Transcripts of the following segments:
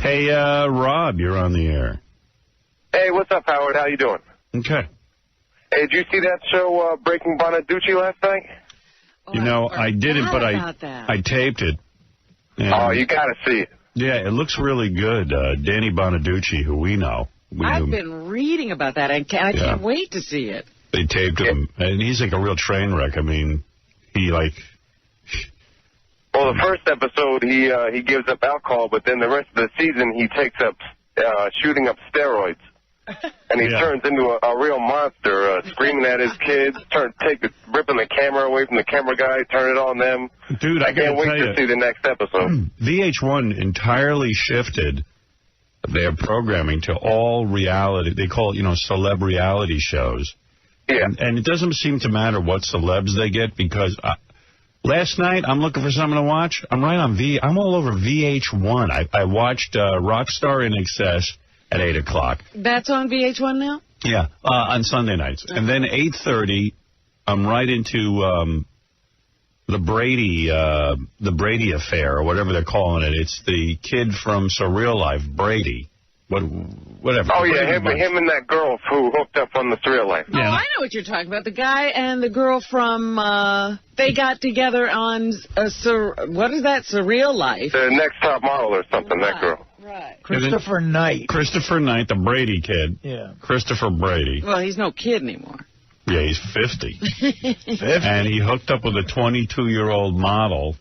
Hey, Rob, you're on the air. Hey, what's up, Howard? How you doing? Okay. Hey, did you see that show, Breaking 𝗏𝗏𝐿 last night? You know, I didn't, but I taped it. Oh, you got to see it. Yeah, it looks really good. Danny 𝗏𝗏𝗏, who we know. I've been reading about that, and I can't wait to see it. They taped him, and he's like a real train wreck. I mean, he like... Well, the first episode, he gives up alcohol, but then the rest of the season, he takes up shooting up steroids. And he turns into a real monster, screaming at his kids, ripping the camera away from the camera guy, turn it on them. Dude, I can't wait to see the next episode. VH1 entirely shifted their programming to all reality. They call it, celeb reality shows. Yeah. And it doesn't seem to matter what celebs they get, because last night I'm looking for something to watch. I'm I'm all over VH1. I watched Rockstar in Excess at 8 o'clock. That's on VH1 now? Yeah, on Sunday nights. And then 8:30, I'm right into the Brady affair, or whatever they're calling it. It's the kid from Surreal Life, Brady. Whatever. Oh, yeah, him and that girl who hooked up on the Surreal Life. Yeah. Oh, I know what you're talking about. The guy and the girl from, they got together on, what is that, Surreal Life? The Next Top Model or something, that girl. Right. Christopher Knight. Christopher Knight, the Brady kid. Yeah. Christopher Brady. Well, he's no kid anymore. Yeah, he's 50. 50. And he hooked up with a 22-year-old model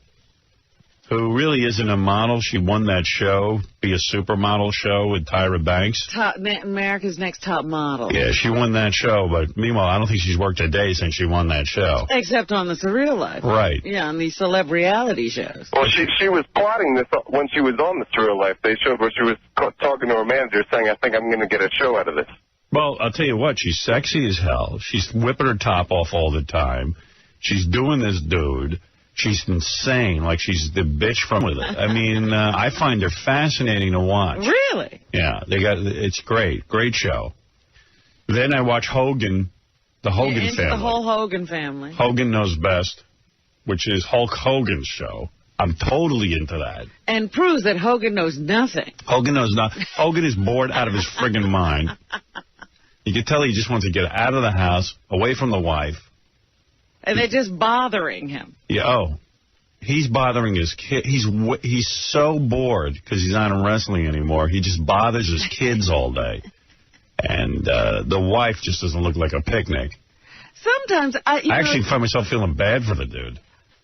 who really isn't a model. She won that show, Be a Supermodel show with Tyra Banks. America's Next Top Model. Yeah, she won that show, but meanwhile, I don't think she's worked a day since she won that show. Except on the Surreal Life. Right. Yeah, on these celeb reality shows. Well, she was plotting this when she was on the Surreal Life. They showed where she was talking to her manager saying, I think I'm going to get a show out of this. Well, I'll tell you what, she's sexy as hell. She's whipping her top off all the time. She's doing this dude. She's insane, like she's the bitch from with it. I mean, I find her fascinating to watch. Really? Yeah, it's great. Great show. Then I watch Hogan, the Hogan family. The whole Hogan family. Hogan Knows Best, which is Hulk Hogan's show. I'm totally into that. And proves that Hogan knows nothing. Hogan knows nothing. Hogan is bored out of his friggin' mind. You can tell he just wants to get out of the house, away from the wife. And they're just bothering him. Yeah, he's bothering his kid. He's so bored because he's not in wrestling anymore. He just bothers his kids all day. And the wife just doesn't look like a picnic. Sometimes I actually find myself feeling bad for the dude.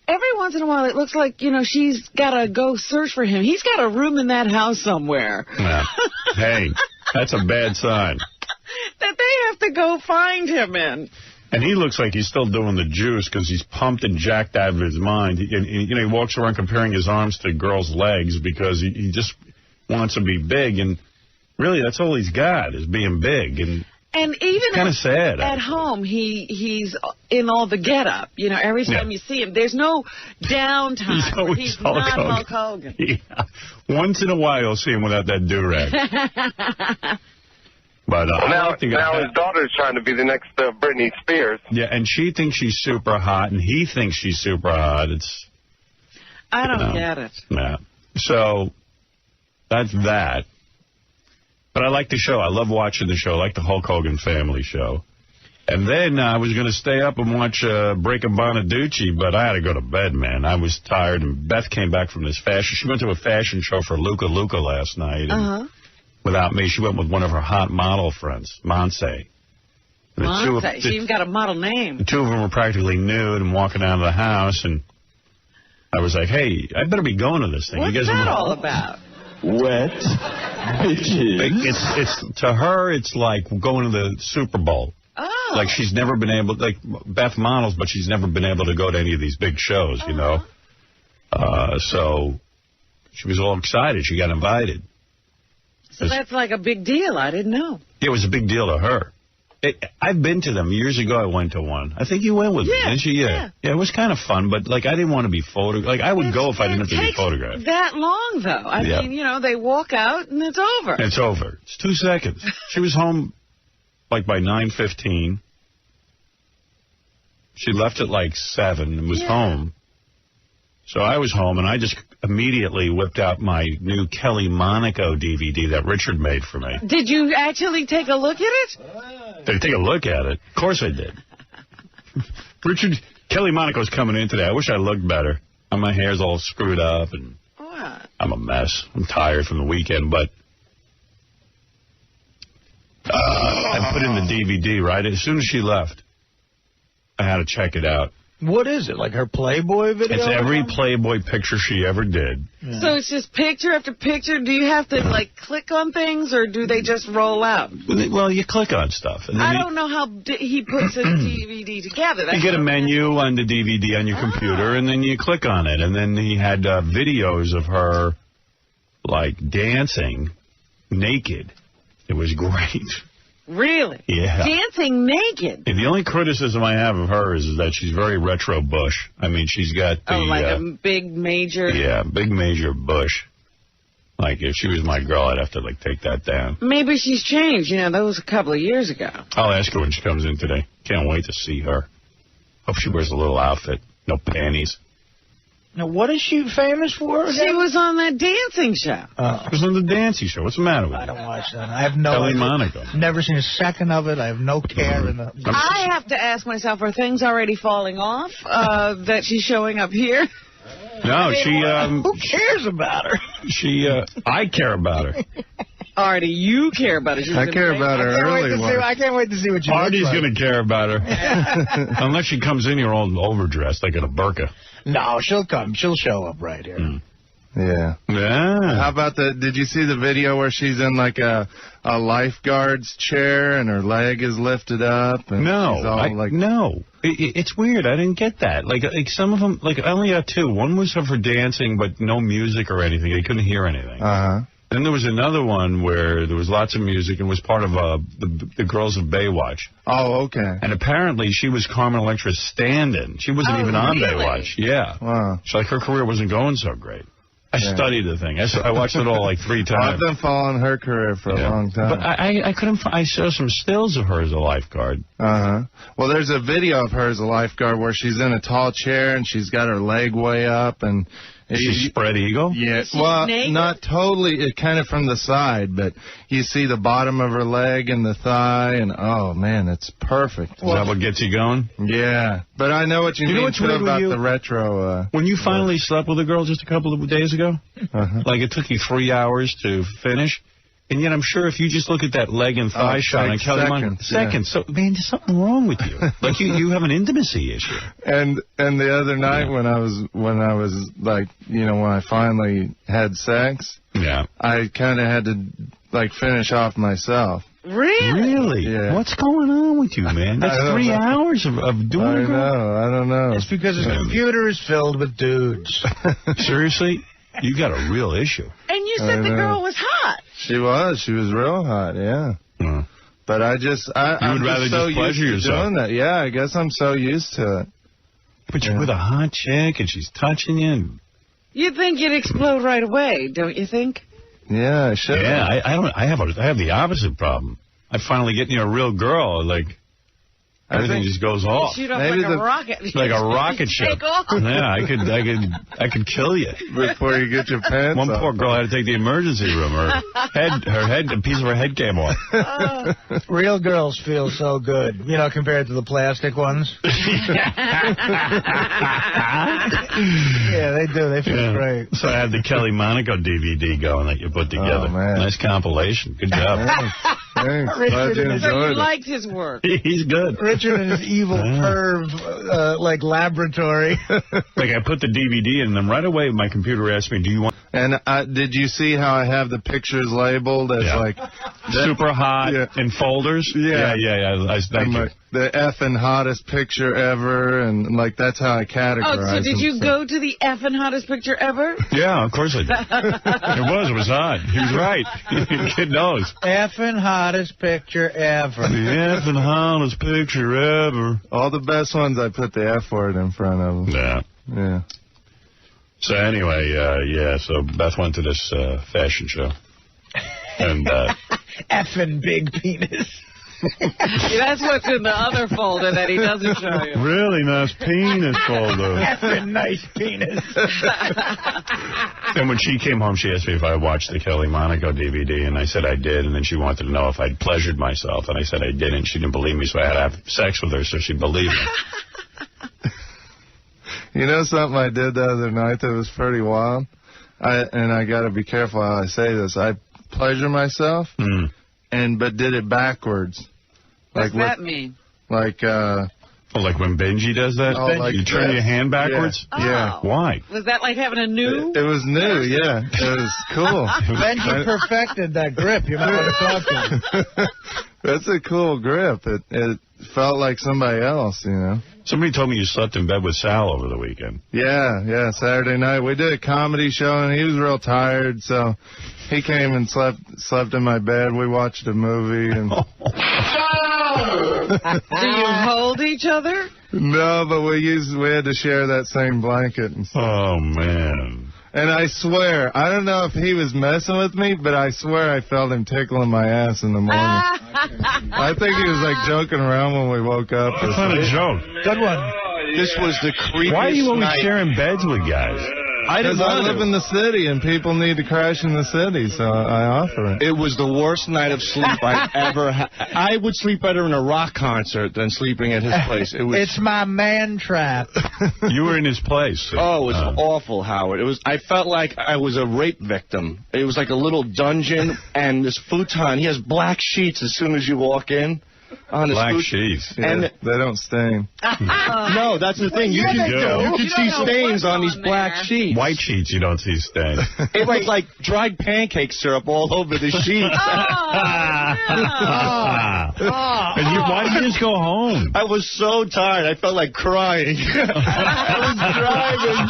Every once in a while, it looks like, she's got to go search for him. He's got a room in that house somewhere. Yeah. Hey, that's a bad sign. That they have to go find him in. And he looks like he's still doing the juice because he's pumped and jacked out of his mind. He walks around comparing his arms to girls' legs because he just wants to be big. And really, that's all he's got is being big. And even kind of sad. At home, he's in all the get-up. Every time you see him, there's no downtime. He's not Hulk Hogan. Yeah. Once in a while, you'll see him without that do-rag. But now his daughter's trying to be the next Britney Spears. Yeah, and she thinks she's super hot, and he thinks she's super hot. I don't get it. Yeah. So that's that. But I like the show. I love watching the show. I like the Hulk Hogan family show. And then I was going to stay up and watch Breaking 𝗏𝗏𝐿, but I had to go to bed, man. I was tired, and Beth came back from this fashion. She went to a fashion show for Luca last night. And without me, she went with one of her hot model friends, 𝗦𝗫𝐿. 𝗦𝗫𝐿. She even got a model name. The two of them were practically nude and walking out of the house, and I was like, hey, I better be going to this thing. What's that all about? Wet bitches. It's to her, it's like going to the Super Bowl. Oh. Like she's never been able, like Beth models, but she's never been able to go to any of these big shows, So she was all excited. She got invited. So that's like a big deal. I didn't know. It was a big deal to her. I've been to them. Years ago, I went to one. I think you went with me, didn't you? Yeah, it was kind of fun, but, I didn't want to be photographed. Like, I would go if I didn't have to be photographed. That long, though. I mean, they walk out, and it's over. It's over. It's 2 seconds. She was home, by 9:15. She left at, 7 and was home. So I was home, and I just immediately whipped out my new 𝐬𝐿 DVD that Richard made for me. Did you actually take a look at it? Did I take a look at it? Of course I did. Richard, 𝐬𝐿's coming in today. I wish I looked better. My hair's all screwed up, and I'm a mess. I'm tired from the weekend, but I put in the DVD, right? As soon as she left, I had to check it out. What is it, like her Playboy video? It's every Playboy picture she ever did. Yeah. So it's just picture after picture? Do you have to, like, click on things, or do they just roll out? Well, you click on stuff. And then I don't know how he puts a DVD together. You get a menu on the DVD on your computer, and then you click on it. And then he had videos of her, like, dancing naked. It was great. Really? Yeah. Dancing naked? The only criticism I have of her is that she's very retro Bush. I mean, she's got the... Oh, like a big major... Yeah, big major Bush. Like, if she was my girl, I'd have to, like, take that down. Maybe she's changed. You know, that was a couple of years ago. I'll ask her when she comes in today. Can't wait to see her. Hope she wears a little outfit. No panties. Now, what is she famous for? She was on that dancing show. She was on the dancing show. What's the matter with you? I don't watch that. I have no 𝐬𝐿. Never seen a second of it. I have no care in the... I have to ask myself, are things already falling off that she's showing up here? No, she... who cares about her? I care about her. Artie, you care about her. I care about her early one. I can't wait to see what you Artie's going to care about her. Unless she comes in here all overdressed, like in a burqa. No, she'll come. She'll show up right here. Yeah. Yeah. How about did you see the video where she's in like a lifeguard's chair and her leg is lifted up? And no. It's weird. I didn't get that. Like some of them, like I only got two. One was of her dancing, but no music or anything. I couldn't hear anything. Then there was another one where there was lots of music and was part of the girls of Baywatch. Oh, okay. And apparently she was Carmen Electra's stand-in. She wasn't even on Baywatch. Yeah. Wow. So like her career wasn't going so great. I studied the thing. I watched it all like 3 times. I've been following her career for a long time. But I couldn't. I saw some stills of her as a lifeguard. Well, there's a video of her as a lifeguard where she's in a tall chair and she's got her leg way up and. She's spread eagle? Yeah, well, not totally, kind of from the side, but you see the bottom of her leg and the thigh, and oh, man, it's perfect. Is that what gets you going? Yeah, but I know what you mean, too, about the retro. When you finally slept with a girl just a couple of days ago, like it took you 3 hours to finish, and yet I'm sure if you just look at that leg and thigh shot on 𝐬𝐿, seconds. So, man, there's something wrong with you. Like you have an intimacy issue. And the other night when I was like, you know, when I finally had sex, I kind of had to like finish off myself. Really? Yeah. What's going on with you, man? That's 3 hours of doing it. I don't know. It's because his computer is filled with dudes. Seriously? You got a real issue. And you said the girl was hot. She was real hot, yeah. But I'm just so pleasure used to doing that. Yeah, I guess I'm so used to it. But you're with a hot chick and she's touching you. And... You'd think you'd explode right away, don't you think? Yeah, I should. Yeah, I have the opposite problem. I finally get near a real girl, like everything just goes off. Shoot off like a rocket. Like a rocket ship. Take off. Yeah, I could kill you before you get your pants off. One poor girl had to take the emergency room. A piece of her head came off. Real girls feel so good, you know, compared to the plastic ones. Yeah, they do. They feel great. So I had the 𝐬𝐿 DVD going that you put together. Oh, man. Nice compilation. Good job. Thanks. Glad you enjoyed it. Liked his work. He's good. Richard and his evil perv, like, laboratory. Like, I put the DVD in, and then right away my computer asked me, do you want... And did you see how I have the pictures labeled as, like... Super hot in folders? Yeah. Thank you. The effing hottest picture ever, and, like, that's how I categorize them. Oh, so did you go to the effing hottest picture ever? Yeah, of course I did. It was hot. He was right. Kid knows. Effing hottest picture ever. The effing hottest picture ever. All the best ones, I put the F word in front of them. Yeah. So anyway, so Beth went to this fashion show. And effing big penis. That's what's in the other folder that he doesn't show you. Really nice penis folder. That's a nice penis. And when she came home, she asked me if I watched the Kelly Monaco DVD, and I said I did, and then she wanted to know if I'd pleasured myself, and I said I didn't. She didn't believe me, so I had to have sex with her so she believed me. You know something I did the other night that was pretty wild? And I got to be careful how I say this. I pleasure myself, but did it backwards. What's that mean? Like when Benji does that? You turn your hand backwards? Yeah. Why? Was that like having a new? It was new, yeah. It was cool. Benji perfected that grip. You might want to talk to him. That's a cool grip. It felt like somebody else, you know. Somebody told me you slept in bed with Sal over the weekend. Yeah, Saturday night. We did a comedy show, and he was real tired, so he came and slept in my bed. We watched a movie. And Do you hold each other? No, but we had to share that same blanket. And stuff. Oh, man. And I swear, I don't know if he was messing with me, but I swear I felt him tickling my ass in the morning. I think he was like joking around when we woke up. That's not a joke. Good one. This was the creepiest Why are you always night. sharing beds with guys? Because I live in the city, and people need to crash in the city, so I offer it. It was the worst night of sleep I've ever had. I would sleep better in a rock concert than sleeping at his place. It's my man trap. You were in his place. Oh, it was awful, Howard. I felt like I was a rape victim. It was like a little dungeon, and this futon, he has black sheets as soon as you walk in. On Black sheets. Yeah, and they don't stain. No, that's the thing. You can see stains on these black sheets. White sheets, you don't see stains. It was like dried pancake syrup all over the sheets. And why did you just go home? I was so tired. I felt like crying. I was driving.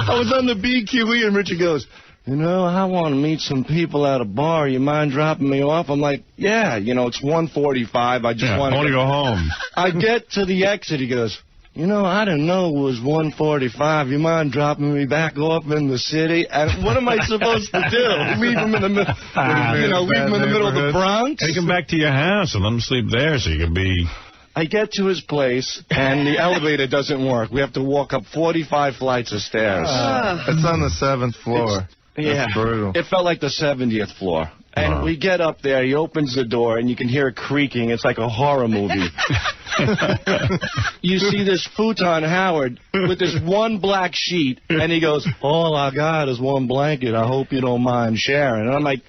I was on the BQE, and Richard goes, you know, I want to meet some people at a bar. You mind dropping me off? I'm like, yeah, you know, it's 1:45. I just want to go home. I get to the exit. He goes, you know, I didn't know it was 1:45. You mind dropping me back off in the city? And what am I supposed to do? Leave him in the middle, leave him in the middle of the Bronx? Take him back to your house and let him sleep there so you can be... I get to his place, and the elevator doesn't work. We have to walk up 45 flights of stairs. It's on the 7th floor. That's brutal. It felt like the 70th floor. And we get up there, he opens the door, and you can hear it creaking. It's like a horror movie. You see this futon, Howard, with this one black sheet, and he goes, all I got is one blanket. I hope you don't mind sharing. And I'm like,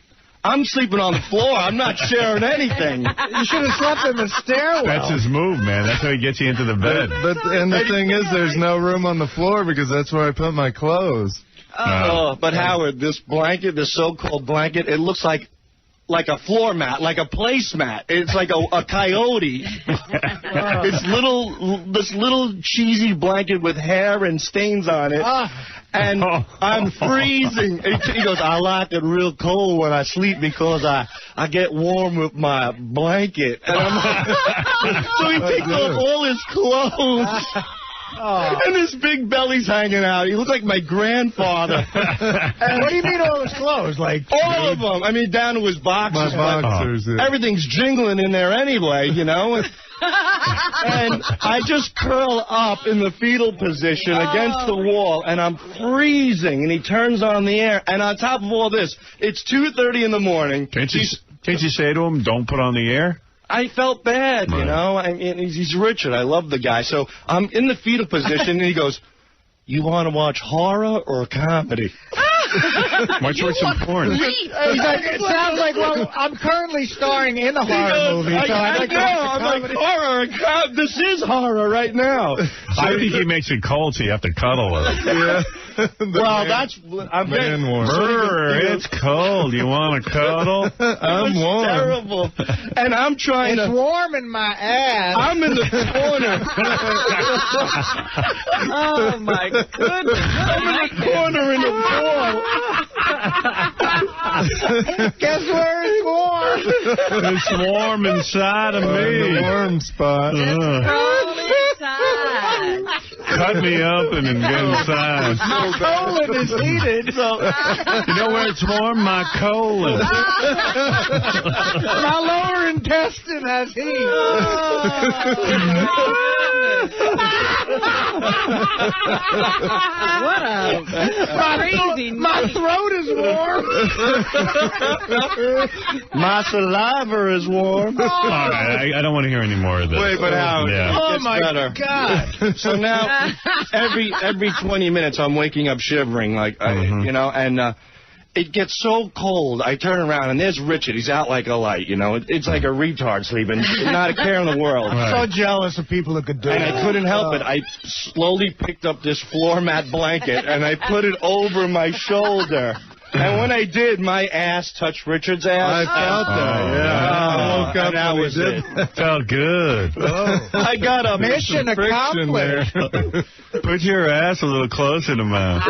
I'm sleeping on the floor. I'm not sharing anything. You should have slept in the stairwell. That's his move, man. That's how he gets you into the bed. And the thing is, there's no room on the floor because that's where I put my clothes. But Howard, this blanket, this so-called blanket, it looks like a floor mat, like a placemat. It's like a coyote. It's this little cheesy blanket with hair and stains on it. And I'm freezing. He goes, I like it real cold when I sleep because I get warm with my blanket. And I'm like, so he takes off all his clothes. And his big belly's hanging out. He looks like my grandfather. And what do you mean all his clothes? Like all of them. I mean, down to his boxers. My boxers. Everything's jingling in there anyway, you know. And I just curl up in the fetal position against the wall, and I'm freezing. And he turns on the air. And on top of all this, it's 2:30 in the morning. Can't you say to him, don't put on the air? I felt bad, you know. I mean, he's Richard. I love the guy. So I'm in the fetal position, and he goes, you want to watch horror or comedy? Watch some porn. He's like, it sounds like, well, I'm currently starring in a horror movie. So I'm like, horror. This is horror right now. I think he makes it cold, so you have to cuddle with him. Yeah. I'm getting warm. It's cold. You want to cuddle? I'm warm. Terrible. And I'm trying It's warm in my ass. I'm in the corner. Oh, my goodness. I'm in the corner in the wall. Guess where it's warm? It's warm inside of me. The warm spot. It's cold inside. Cut me open and get inside. My colon is heated. You know where it's warm? My colon. My lower intestine has heat. What a crazy My throat is warm. My saliva is warm. All right, I don't want to hear any more of this. Wait, but how? Yeah. Oh, my God. So now, every 20 minutes, I'm waking up shivering, like, you know, and it gets so cold, I turn around, and there's Richard. He's out like a light, you know. It's like a retard sleeping, not a care in the world. I'm so jealous of people who could do it. And I couldn't help it. I slowly picked up this floor mat blanket, and I put it over my shoulder. And when I did, my ass touched Richard's ass. I felt that, yeah. I woke up and that was it. Felt good. Oh. I got a Mission accomplished. Put your ass a little closer to mine.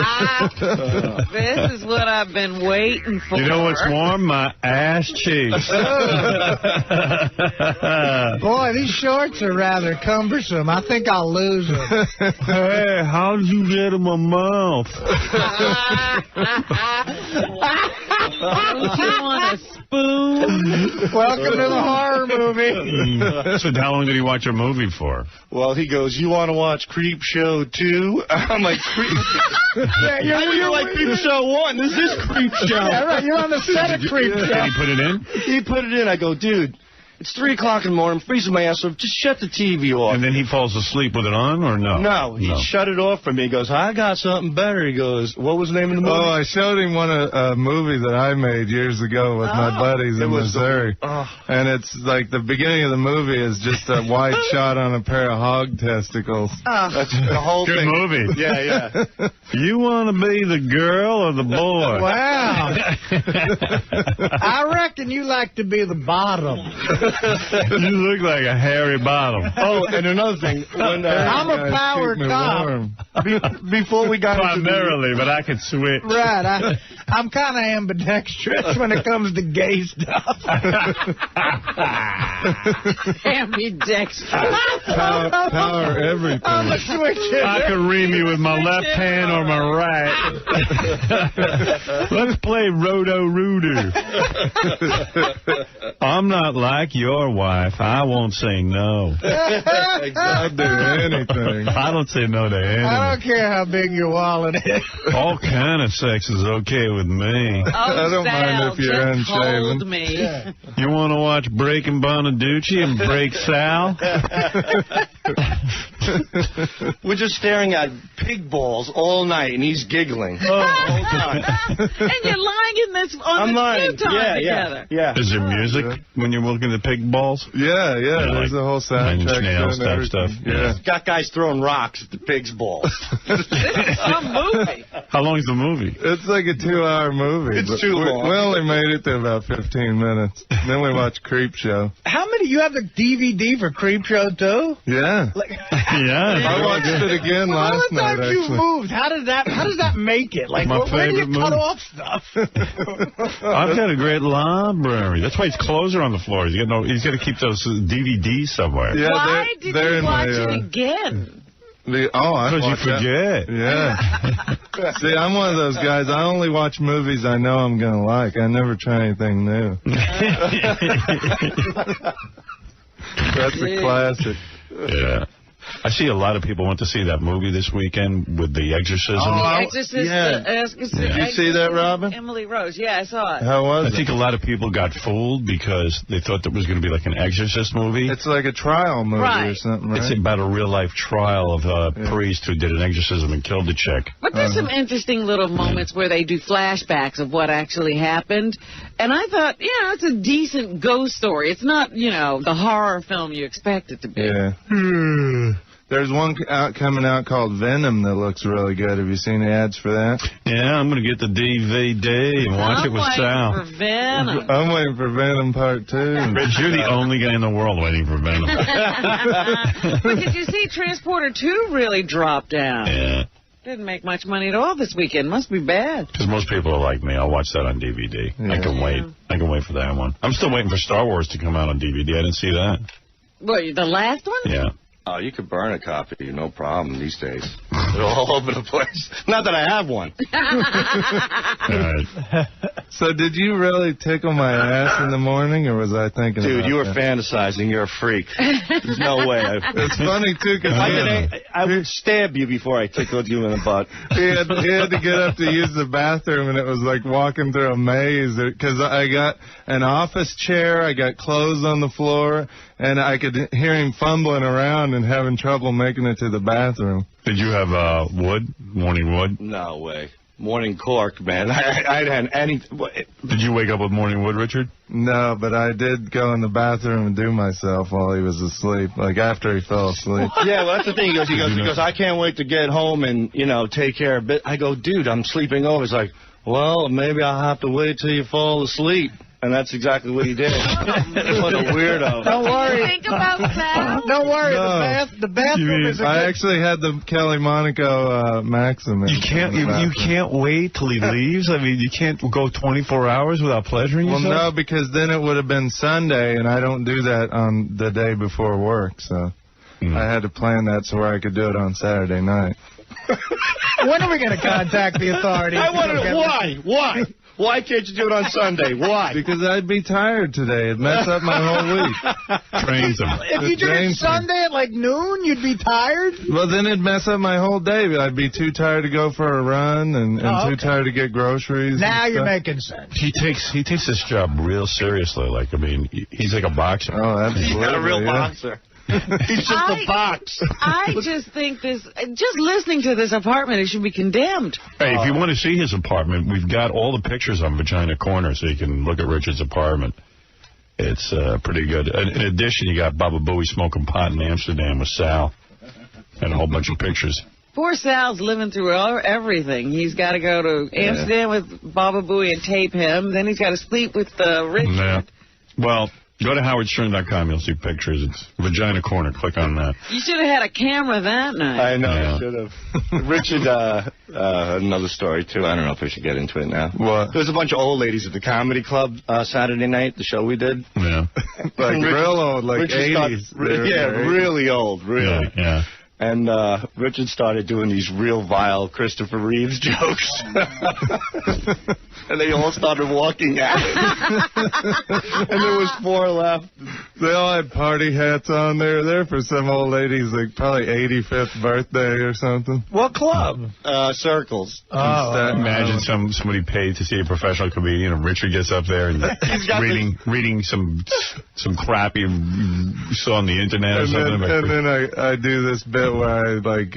This is what I've been waiting for. You know what's warm? My ass cheeks. Boy, these shorts are rather cumbersome. I think I'll lose them. Hey, how did you get in my mouth? Don't you want a spoon? Welcome to the horror movie. So how long did he watch a movie for? Well, he goes, you want to watch Creep Show 2? I'm like, Creep Yeah, you're like Creep Show 1. This is Creep Show. Yeah, right. You're on the set of Creep Show. Did he put it in? He put it in. I go, dude, it's 3 o'clock in the morning. I'm freezing my ass off. Just shut the TV off. And then he falls asleep with it on, or no? No, he shut it off for me. He goes, I got something better. He goes, what was the name of the movie? Oh, I showed him a movie that I made years ago with my buddies in Missouri. And it's like the beginning of the movie is just a white shot on a pair of hog testicles. That's the whole Good thing. movie. Yeah. You want to be the girl or the boy? Wow. I reckon you like to be the bottom. You look like a hairy bottom. Oh, and another thing. When, I'm a power top. Before we got Primarily, but I can switch. Right. I'm kind of ambidextrous when it comes to gay stuff. Ambidextrous. Power everything. I'm a switcher. I can ream you with my left hand or my right. Let's play Roto-Rooter. I'm not like your wife. I won't say no. I'll do anything. I don't say no to anything. I don't care how big your wallet is. All kind of sex is okay with me. I don't mind if you're unshaven. Hold me. Yeah. You want to watch Breaking Bonaducci and Break Sal? We're just staring at pig balls all night, and he's giggling. And you're lying in this on the futon together. Yeah. Is there music when you're looking at pig balls? Yeah. There's a whole soundtrack. Nails stuff. Yeah. Got guys throwing rocks at the pig's balls. This is some movie. How long is the movie? It's like a 2-hour movie. It's too long. We only made it to about 15 minutes. Then we watched Creep Show. How many? You have the DVD for Creep Show too? Yeah. I watched it again last night. All the times you moved, how does that make it? Like, where do you cut off stuff? I've got a great library. That's why his clothes are on the floor. He's got to keep those DVDs somewhere. Yeah, Why did you watch it again? Because you forget. Yeah. See, I'm one of those guys. I only watch movies I know I'm going to like. I never try anything new. That's a classic. Yeah. I see a lot of people went to see that movie this weekend with The Exorcism. The Exorcist. Did you see that, Robin? Emily Rose. Yeah, I saw it. How was it? I think a lot of people got fooled because they thought that was going to be like an Exorcist movie. It's like a trial movie or something, right? It's about a real-life trial of a priest who did an exorcism and killed a chick. But there's some interesting little moments where they do flashbacks of what actually happened. And I thought, it's a decent ghost story. It's not, the horror film you expect it to be. Yeah. There's one coming out called Venom that looks really good. Have you seen the ads for that? Yeah, I'm going to get the DVD and watch it with Sal. I'm waiting for Venom. I'm waiting for Venom Part 2. Rich, you're the only guy in the world waiting for Venom. But did you see Transporter 2 really drop down? Yeah. Didn't make much money at all this weekend. Must be bad. Because most people are like me. I'll watch that on DVD. Yeah. I can wait. I can wait for that one. I'm still waiting for Star Wars to come out on DVD. I didn't see that. What, the last one? Yeah. Oh, you could burn a copy, no problem these days. They're all over the place. Not that I have one. So did you really tickle my ass in the morning, or was I thinking Dude, about you were that? fantasizing. You're a freak. There's no way. It's funny, too, because I would stab you before I tickled you in the butt. he had to get up to use the bathroom, and it was like walking through a maze, because I got an office chair, I got clothes on the floor, and I could hear him fumbling around and having trouble making it to the bathroom. Did you have morning wood? No way. Morning cork, man. I hadn't any... Did you wake up with morning wood, Richard? No, but I did go in the bathroom and do myself while he was asleep, like after he fell asleep. Yeah, well, that's the thing. He goes, I can't wait to get home and, take care of it. I go, dude, I'm sleeping over. He's like, well, maybe I'll have to wait till you fall asleep. And that's exactly what he did. What a weirdo. Don't worry. Think about that. Don't worry. No. The bathroom is I actually had the Kelly Monaco Maxim. You can't wait till he leaves? I mean, you can't go 24 hours without pleasuring yourself? Well, no, because then it would have been Sunday, and I don't do that on the day before work, so I had to plan that so where I could do it on Saturday night. When are we going to contact the authorities? I wonder why? Why can't you do it on Sunday? Why? Because I'd be tired today. It'd mess up my whole week. Trains him. If you did it Sunday at like noon, you'd be tired? Well, then it'd mess up my whole day. I'd be too tired to go for a run and too tired to get groceries. Now you're making sense. He takes this job real seriously. Like, I mean, he's like a boxer. Oh, absolutely. He's not a real boxer. He's just a box. I just think just listening to this apartment, it should be condemned. Hey, if you want to see his apartment, we've got all the pictures on Vagina Corner, so you can look at Richard's apartment. It's pretty good. In addition, you got Baba Booey smoking pot in Amsterdam with Sal, and a whole bunch of pictures. Poor Sal's living through everything. He's got to go to Amsterdam with Baba Booey and tape him. Then he's got to sleep with Richard. Yeah. Well, go to howardstern.com. You'll see pictures. It's Vagina Corner. Click on that. You should have had a camera that night. I know, I should have. Richard, another story, too. I don't know if we should get into it now. What? There was a bunch of old ladies at the comedy club Saturday night, the show we did. Yeah. Like real old, like Richard 80s. really old, really. Yeah. And Richard started doing these real vile Christopher Reeves jokes. And they all started walking at him. And there was 4 left. They all had party hats on. They were there for some old lady's, like, probably 85th birthday or something. What club? Circles. Imagine somebody paid to see a professional comedian, and Richard gets up there and reading some crap you saw on the internet or something. And then I do this bit where I, like,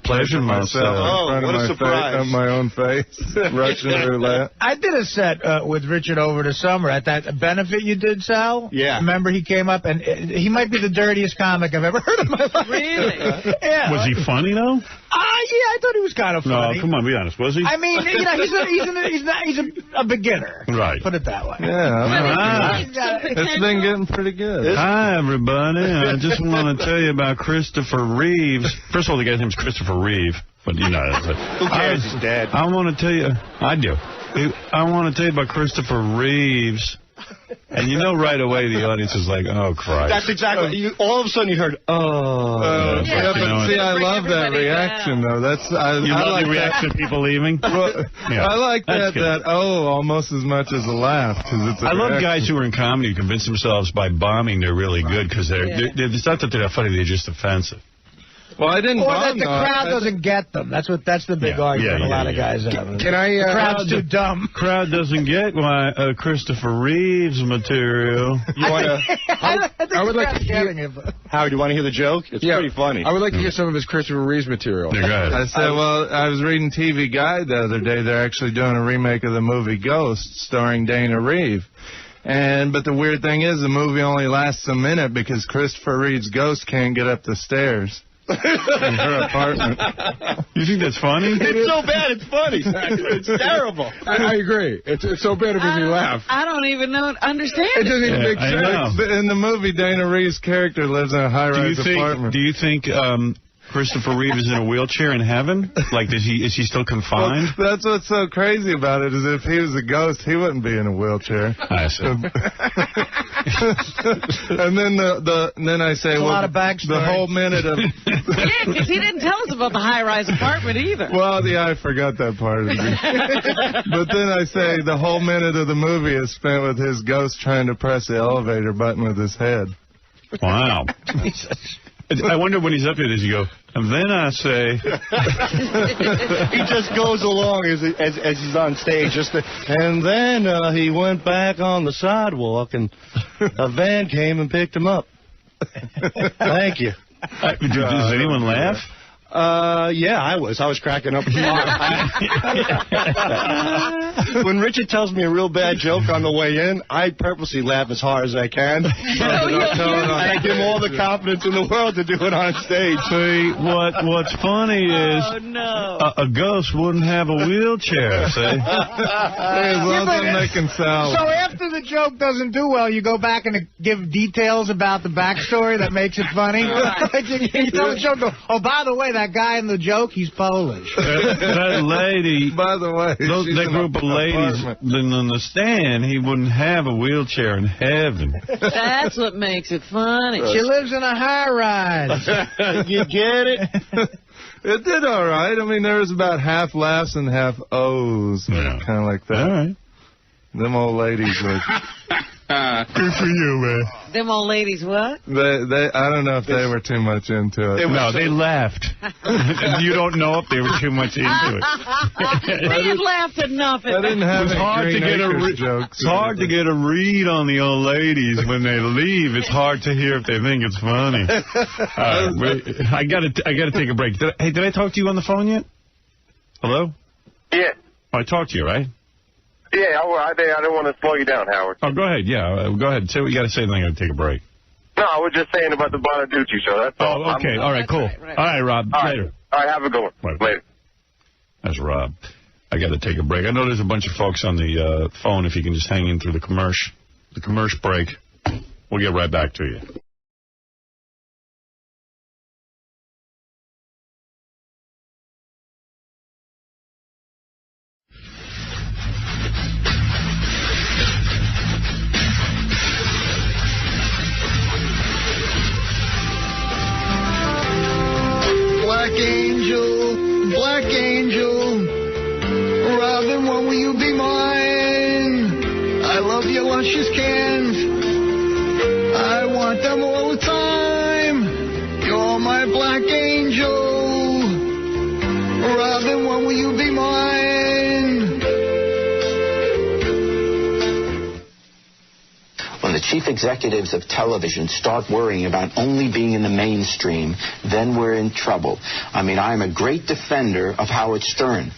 pleasure myself Oh, in front what of a surprise. of my own face. Russian roulette. I did a set with Richard over the summer at that benefit you did, Sal. Yeah. Remember he came up, and he might be the dirtiest comic I've ever heard in my life. Really? Yeah. Was he funny, though? Yeah, I thought he was kind of funny. No, come on, be honest. Was he? I mean, he's a beginner. Right. Put it that way. Yeah. It's been getting pretty good. Hi, everybody. I just want to tell you about Christopher Reeves. First of all, the guy's name's Christopher Reeve. But, you know, who cares? He's dead. I want to tell you. I do. I want to tell you about Christopher Reeves. And you know right away the audience is like, oh, Christ. That's exactly. All of a sudden you heard, oh. Yeah, but see, I love that reaction, though. You love like the reaction of people leaving? Well, Yeah, I like that's that almost as much as a laugh. I love guys who are in comedy who convince themselves by bombing they're really good because it's not that they're funny, they're just offensive. Well, I didn't Or bomb, that the crowd doesn't get them. That's the big argument a lot of guys have. Can I? The crowd's too dumb. Crowd doesn't get my Christopher Reeves material. You want to? I would like to hear. Howard, do you want to hear the joke? It's pretty funny. I would like to hear some of his Christopher Reeves material. Yeah, go ahead. I said, well, I was reading TV Guide the other day. They're actually doing a remake of the movie Ghost, starring Dana Reeve. But the weird thing is, the movie only lasts a minute because Christopher Reeve's ghost can't get up the stairs in her apartment. You think that's funny? It's so bad, it's funny. It's terrible. I agree. It's so bad it makes me laugh. I don't even understand It doesn't even make sense. In the movie, Dana Reeve's character lives in a high-rise apartment. Do you think Christopher Reeve is in a wheelchair in heaven? Like, is he still confined? Well, that's what's so crazy about it, is if he was a ghost, he wouldn't be in a wheelchair. I see. And then I say, well, a lot of backstory. The whole minute of... Yeah, because he didn't tell us about the high-rise apartment either. Well, yeah, I forgot that part of it. But then I say the whole minute of the movie is spent with his ghost trying to press the elevator button with his head. Wow. I wonder when he's up here, does he go, and then I say... He just goes along as he's on stage. And then he went back on the sidewalk, and a van came and picked him up. Thank you. Does anyone laugh? Yeah, I was cracking up. When Richard tells me a real bad joke on the way in, I purposely laugh as hard as I can. And I give him all the confidence in the world to do it on stage. See, what's funny is a ghost wouldn't have a wheelchair, see? As long as I'm making salad. So after the joke doesn't do well, you go back and give details about the backstory that makes it funny? You tell the joke, oh, by the way, that guy in the joke, he's Polish. That lady, by the way, that group of ladies didn't understand he wouldn't have a wheelchair in heaven. That's what makes it funny. She lives in a high-rise. You get it? It did all right. I mean, there was about half laughs and half O's. Yeah. Kind of like that. All right. Them old ladies were... Good for you, man. Them old ladies what? I don't know if they were too much into it. No, they laughed. You don't know if they were too much into it. They had laughed enough at I didn't have It's hard to get jokes. It's hard to get a read on the old ladies when they leave. It's hard to hear if they think it's funny. I gotta take a break. Did I talk to you on the phone yet? Hello? Yeah. I talked to you, right? Yeah, I didn't want to slow you down, Howard. Oh, go ahead. Yeah, go ahead. Say what you got to say, then I got to take a break. No, I was just saying about the 𝗏𝗏 show. That's all. Oh, okay. All right, cool. Right. All right, Rob. All Later. Right, have a good one. Right. Later. That's Rob. I got to take a break. I know there's a bunch of folks on the phone. If you can just hang in through the commercial break, we'll get right back to you. Black angel, Robin, when will you be mine? I love your luscious cans, I want them all the time. You're my black angel, Robin, when will you be mine? When the chief executives of television start worrying about only being in the mainstream, then we're in trouble. I mean, I'm a great defender of Howard Stern.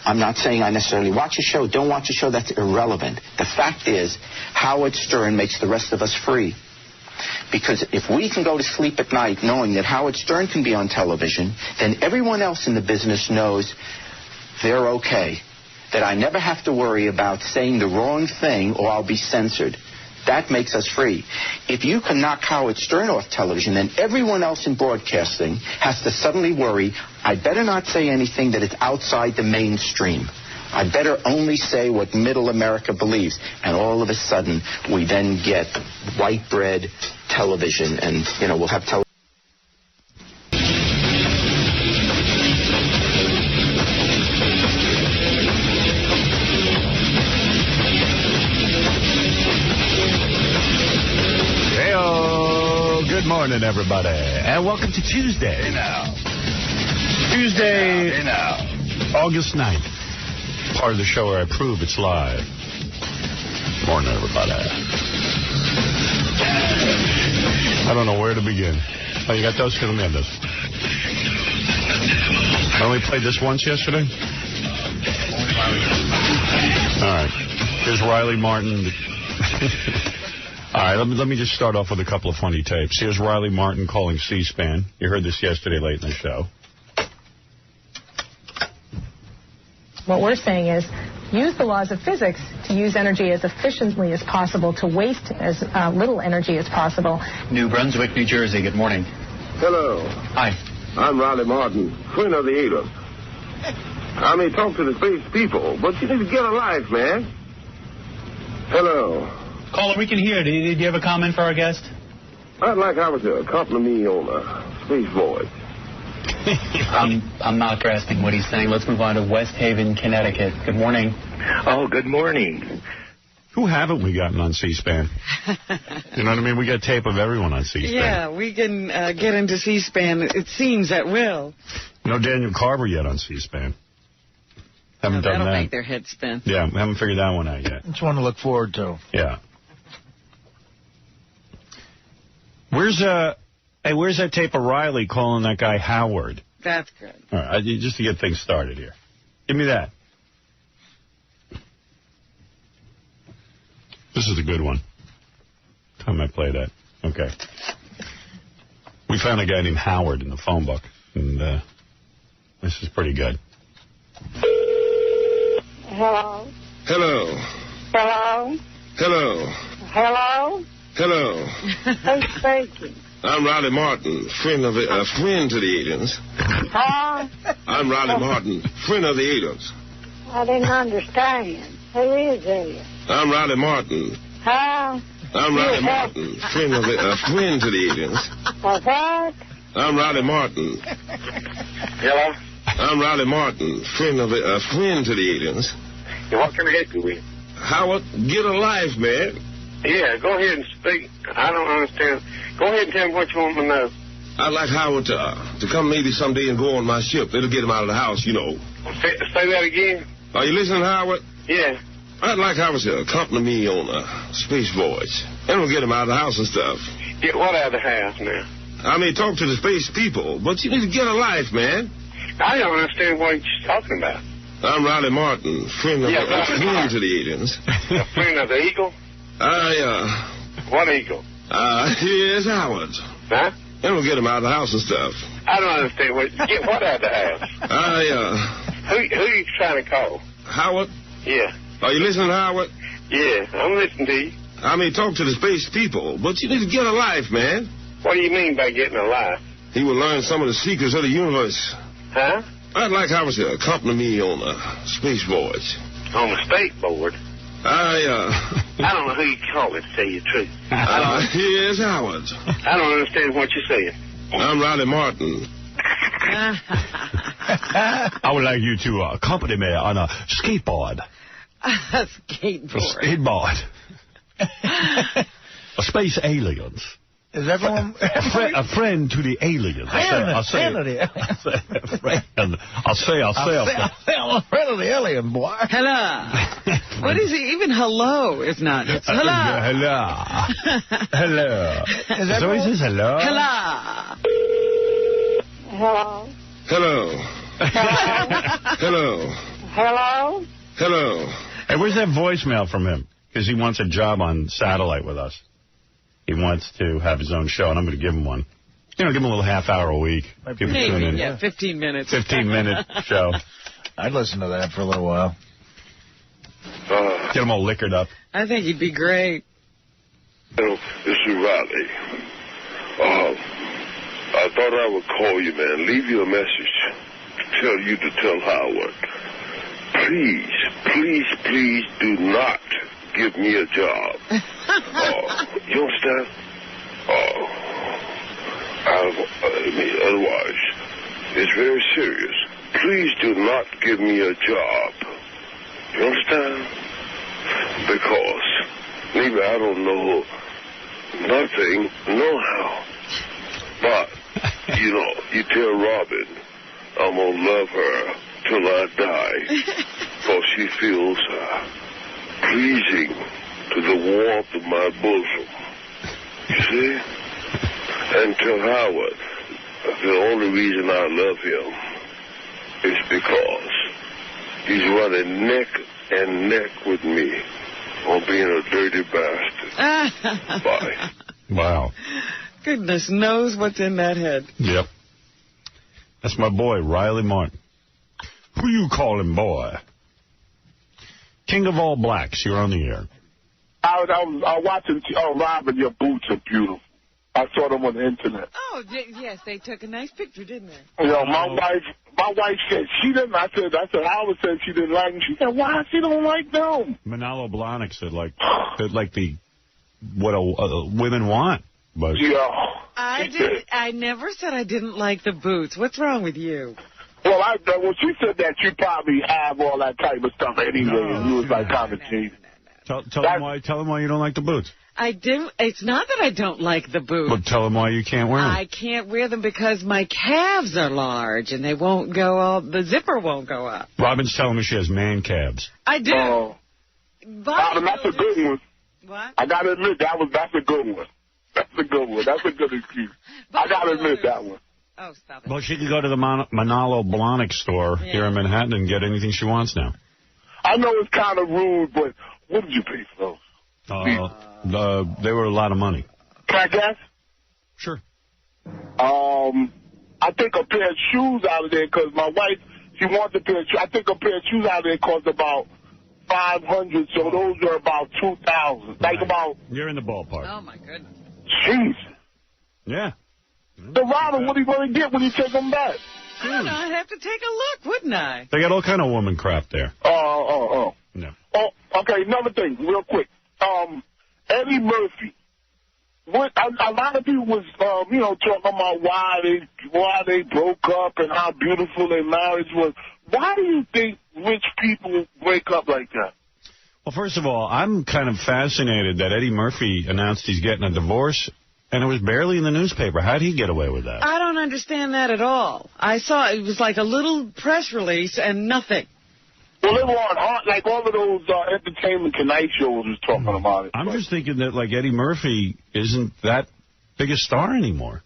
I'm not saying I necessarily watch a show, don't watch a show, that's irrelevant. The fact is, Howard Stern makes the rest of us free. Because if we can go to sleep at night knowing that Howard Stern can be on television, then everyone else in the business knows they're okay. That I never have to worry about saying the wrong thing or I'll be censored. That makes us free. If you can knock Howard Stern off television, then everyone else in broadcasting has to suddenly worry, I better not say anything that is outside the mainstream. I better only say what middle America believes. And all of a sudden, we then get white bread television, and, we'll have television. Good morning, everybody, and welcome to Tuesday. Tuesday, August 9th. Part of the show where I prove it's live. Morning, everybody. I don't know where to begin. Oh, you got those? Let me have those. I only played this once yesterday. All right. Here's Riley Martin. All right, let me just start off with a couple of funny tapes. Here's Riley Martin calling C-SPAN. You heard this yesterday late in the show. What we're saying is use the laws of physics to use energy as efficiently as possible, to waste as little energy as possible. New Brunswick, New Jersey, good morning. Hello. Hi. I'm Riley Martin, friend of the Ada. I may talk to the space people, but you need to get a life, man. Hello. Caller, we can hear. Do you have a comment for our guest? I'd like Howard to accompany me on a space voyage. I'm not grasping what he's saying. Let's move on to West Haven, Connecticut. Good morning. Oh, good morning. Who haven't we gotten on C-SPAN? You know what I mean? We got tape of everyone on C-SPAN. Yeah, we can get into C-SPAN, it seems, at will. No Daniel Carver yet on C-SPAN. Haven't done that. That'll make their head spin. Yeah, we haven't figured that one out yet. It's one to look forward to. Yeah. Where's that tape of Riley calling that guy Howard? That's good. All right, just to get things started here. Give me that. This is a good one. Time I play that. Okay. We found a guy named Howard in the phone book, and this is pretty good. Hello. Hello. Hello. Hello. Hello. Hello. Who's speaking? I'm Riley Martin, friend to the aliens. Huh? I'm Riley Martin, friend of the aliens. I didn't understand. Who is it? I'm Riley Martin. Huh? I'm Riley Martin, friend to the aliens. What? I'm Riley Martin. Hello? I'm Riley Martin, friend to the aliens. Yeah, what can I help you with? Howard, get a life, man. Yeah, go ahead and speak. I don't understand. Go ahead and tell me what you want to know. I'd like Howard to come maybe someday and go on my ship. It'll get him out of the house, you know. Say that again? Are you listening, Howard? Yeah. I'd like Howard to accompany me on a space voyage. And we'll get him out of the house and stuff. Get what out of the house now? I may talk to the space people, but you need to get a life, man. I don't understand what you're talking about. I'm Riley Martin, friend to the aliens. A friend of the Eagle? What Eagle? Here's Howard. Huh? And we'll get him out of the house and stuff. I don't understand get what out of the house? Who you trying to call? Howard? Yeah. Are you listening, Howard? Yeah, I'm listening to you. I may talk to the space people, but you need to get a life, man. What do you mean by getting a life? He will learn some of the secrets of the universe. Huh? I'd like Howard to accompany me on a space voyage. On the state board? I don't know who you call it, to tell you the truth. Here's Howard. I don't understand what you're saying. I'm Riley Martin. I would like you to accompany me on a skateboard. A skateboard. A space aliens. Is everyone... a friend to the aliens. I'll say I'm a friend of the alien, boy. Hello. What is it? Even hello is not. It's hello. Hello. So he says hello. Hello. Hello. Hello. Hello. Hello. Hello. Hello. Hey, where's that voicemail from him? Because he wants a job on satellite with us. He wants to have his own show, and I'm going to give him one. You know, give him a little half hour a week. People tune in. Yeah, 15 minutes. 15-minute show. I'd listen to that for a little while. Get him all liquored up. I think he'd be great. This is Riley. I thought I would call you, man. Leave you a message to tell Howard. Please do not give me a job. You understand? Otherwise, it's very serious. Please do not give me a job. You understand? Because maybe I don't know nothing, no how. But, you tell Robin I'm going to love her till I die. Because she feels pleasing to the warmth of my bosom. You see? And tell Howard the only reason I love him is because he's running neck and neck with me on being a dirty bastard. Bye. Wow. Goodness knows what's in that head. Yep. That's my boy, Riley Martin. Who you calling, boy? King of all blacks, you're on the air. I was watching. Oh, Robin, your boots are beautiful. I saw them on the internet. Oh, yes, they took a nice picture, didn't they? You know, my wife said she didn't. I said Howard said she didn't like them. She said, why she don't like them? Manalo Blahnik said like what women want. But I never said I didn't like the boots. What's wrong with you? Well, when she said that, you probably have all that type of stuff anyway. And you was like kind of cheap. Tell them why you don't like the boots. I do. It's not that I don't like the boots. But tell them why you can't wear them. I can't wear them because my calves are large and they won't go up. The zipper won't go up. Robin's telling me she has man calves. I do. Robin, that's a good one. What? I gotta admit that's a good one. That's a good one. That's a good excuse. I gotta admit that one. Oh, stop it. Well, she can go to the Manalo Blahnik store here in Manhattan and get anything she wants now. I know it's kind of rude, but what did you pay for those? They were a lot of money. Can I guess? Sure. I think a pair of shoes out of there, because my wife, she wants a pair of shoes. I think a pair of shoes out of there cost about $500, so those are about $2,000. Like about... You're in the ballpark. Oh, my goodness. Jeez. Yeah. So, Robin, what are you going to get when you take them back? I don't know. I'd have to take a look, wouldn't I? They got all kind of woman crap there. Oh. No. Oh, okay, another thing, real quick. Eddie Murphy. A lot of people was, talking about why they broke up and how beautiful their marriage was. Why do you think rich people break up like that? Well, first of all, I'm kind of fascinated that Eddie Murphy announced he's getting a divorce, and it was barely in the newspaper. How'd he get away with that? I don't understand that at all. I saw it was like a little press release and nothing. Well, they were on, like all of those Entertainment Tonight shows was talking about it. I'm just thinking that, like, Eddie Murphy isn't that big a star anymore,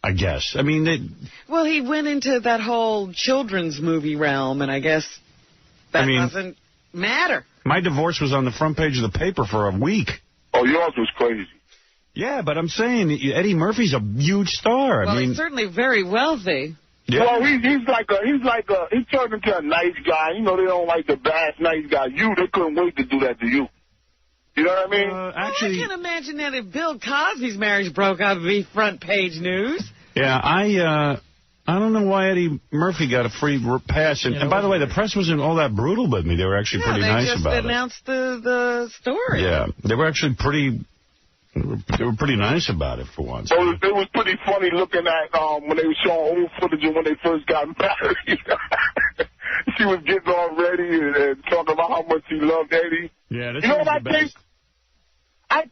I guess. I mean, well, he went into that whole children's movie realm, and I guess that doesn't matter. My divorce was on the front page of the paper for a week. Oh, yours was crazy. Yeah, but I'm saying Eddie Murphy's a huge star. Well, he's certainly very wealthy. Yeah. Well, he turned into a nice guy. You know, they don't like the bad, nice guy. They couldn't wait to do that to you. You know what I mean? Actually, I can imagine that if Bill Cosby's marriage broke up, it'd be front page news. Yeah, I don't know why Eddie Murphy got a free pass. And by the way, the press wasn't all that brutal with me. They were actually pretty nice about it. They just announced the story. Yeah, they were actually pretty nice about it for once. So it was pretty funny looking at when they were showing old footage of when they first got married. She was getting all ready and talking about how much she loved Eddie. Yeah, that's you know what I think?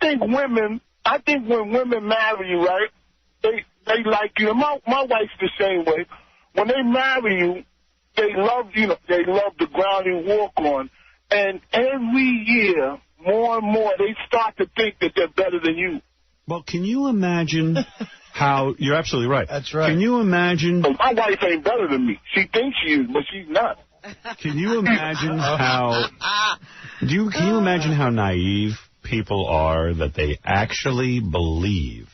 think? I think when women marry you, right, they like you. And my wife's the same way. When they marry you, they love they love the ground you walk on. And every year, more and more, they start to think that they're better than you. Well, can you imagine how... You're absolutely right. That's right. Can you imagine... Well, my wife ain't better than me. She thinks she is, but she's not. Can you imagine how... Can you imagine how naive people are that they actually believe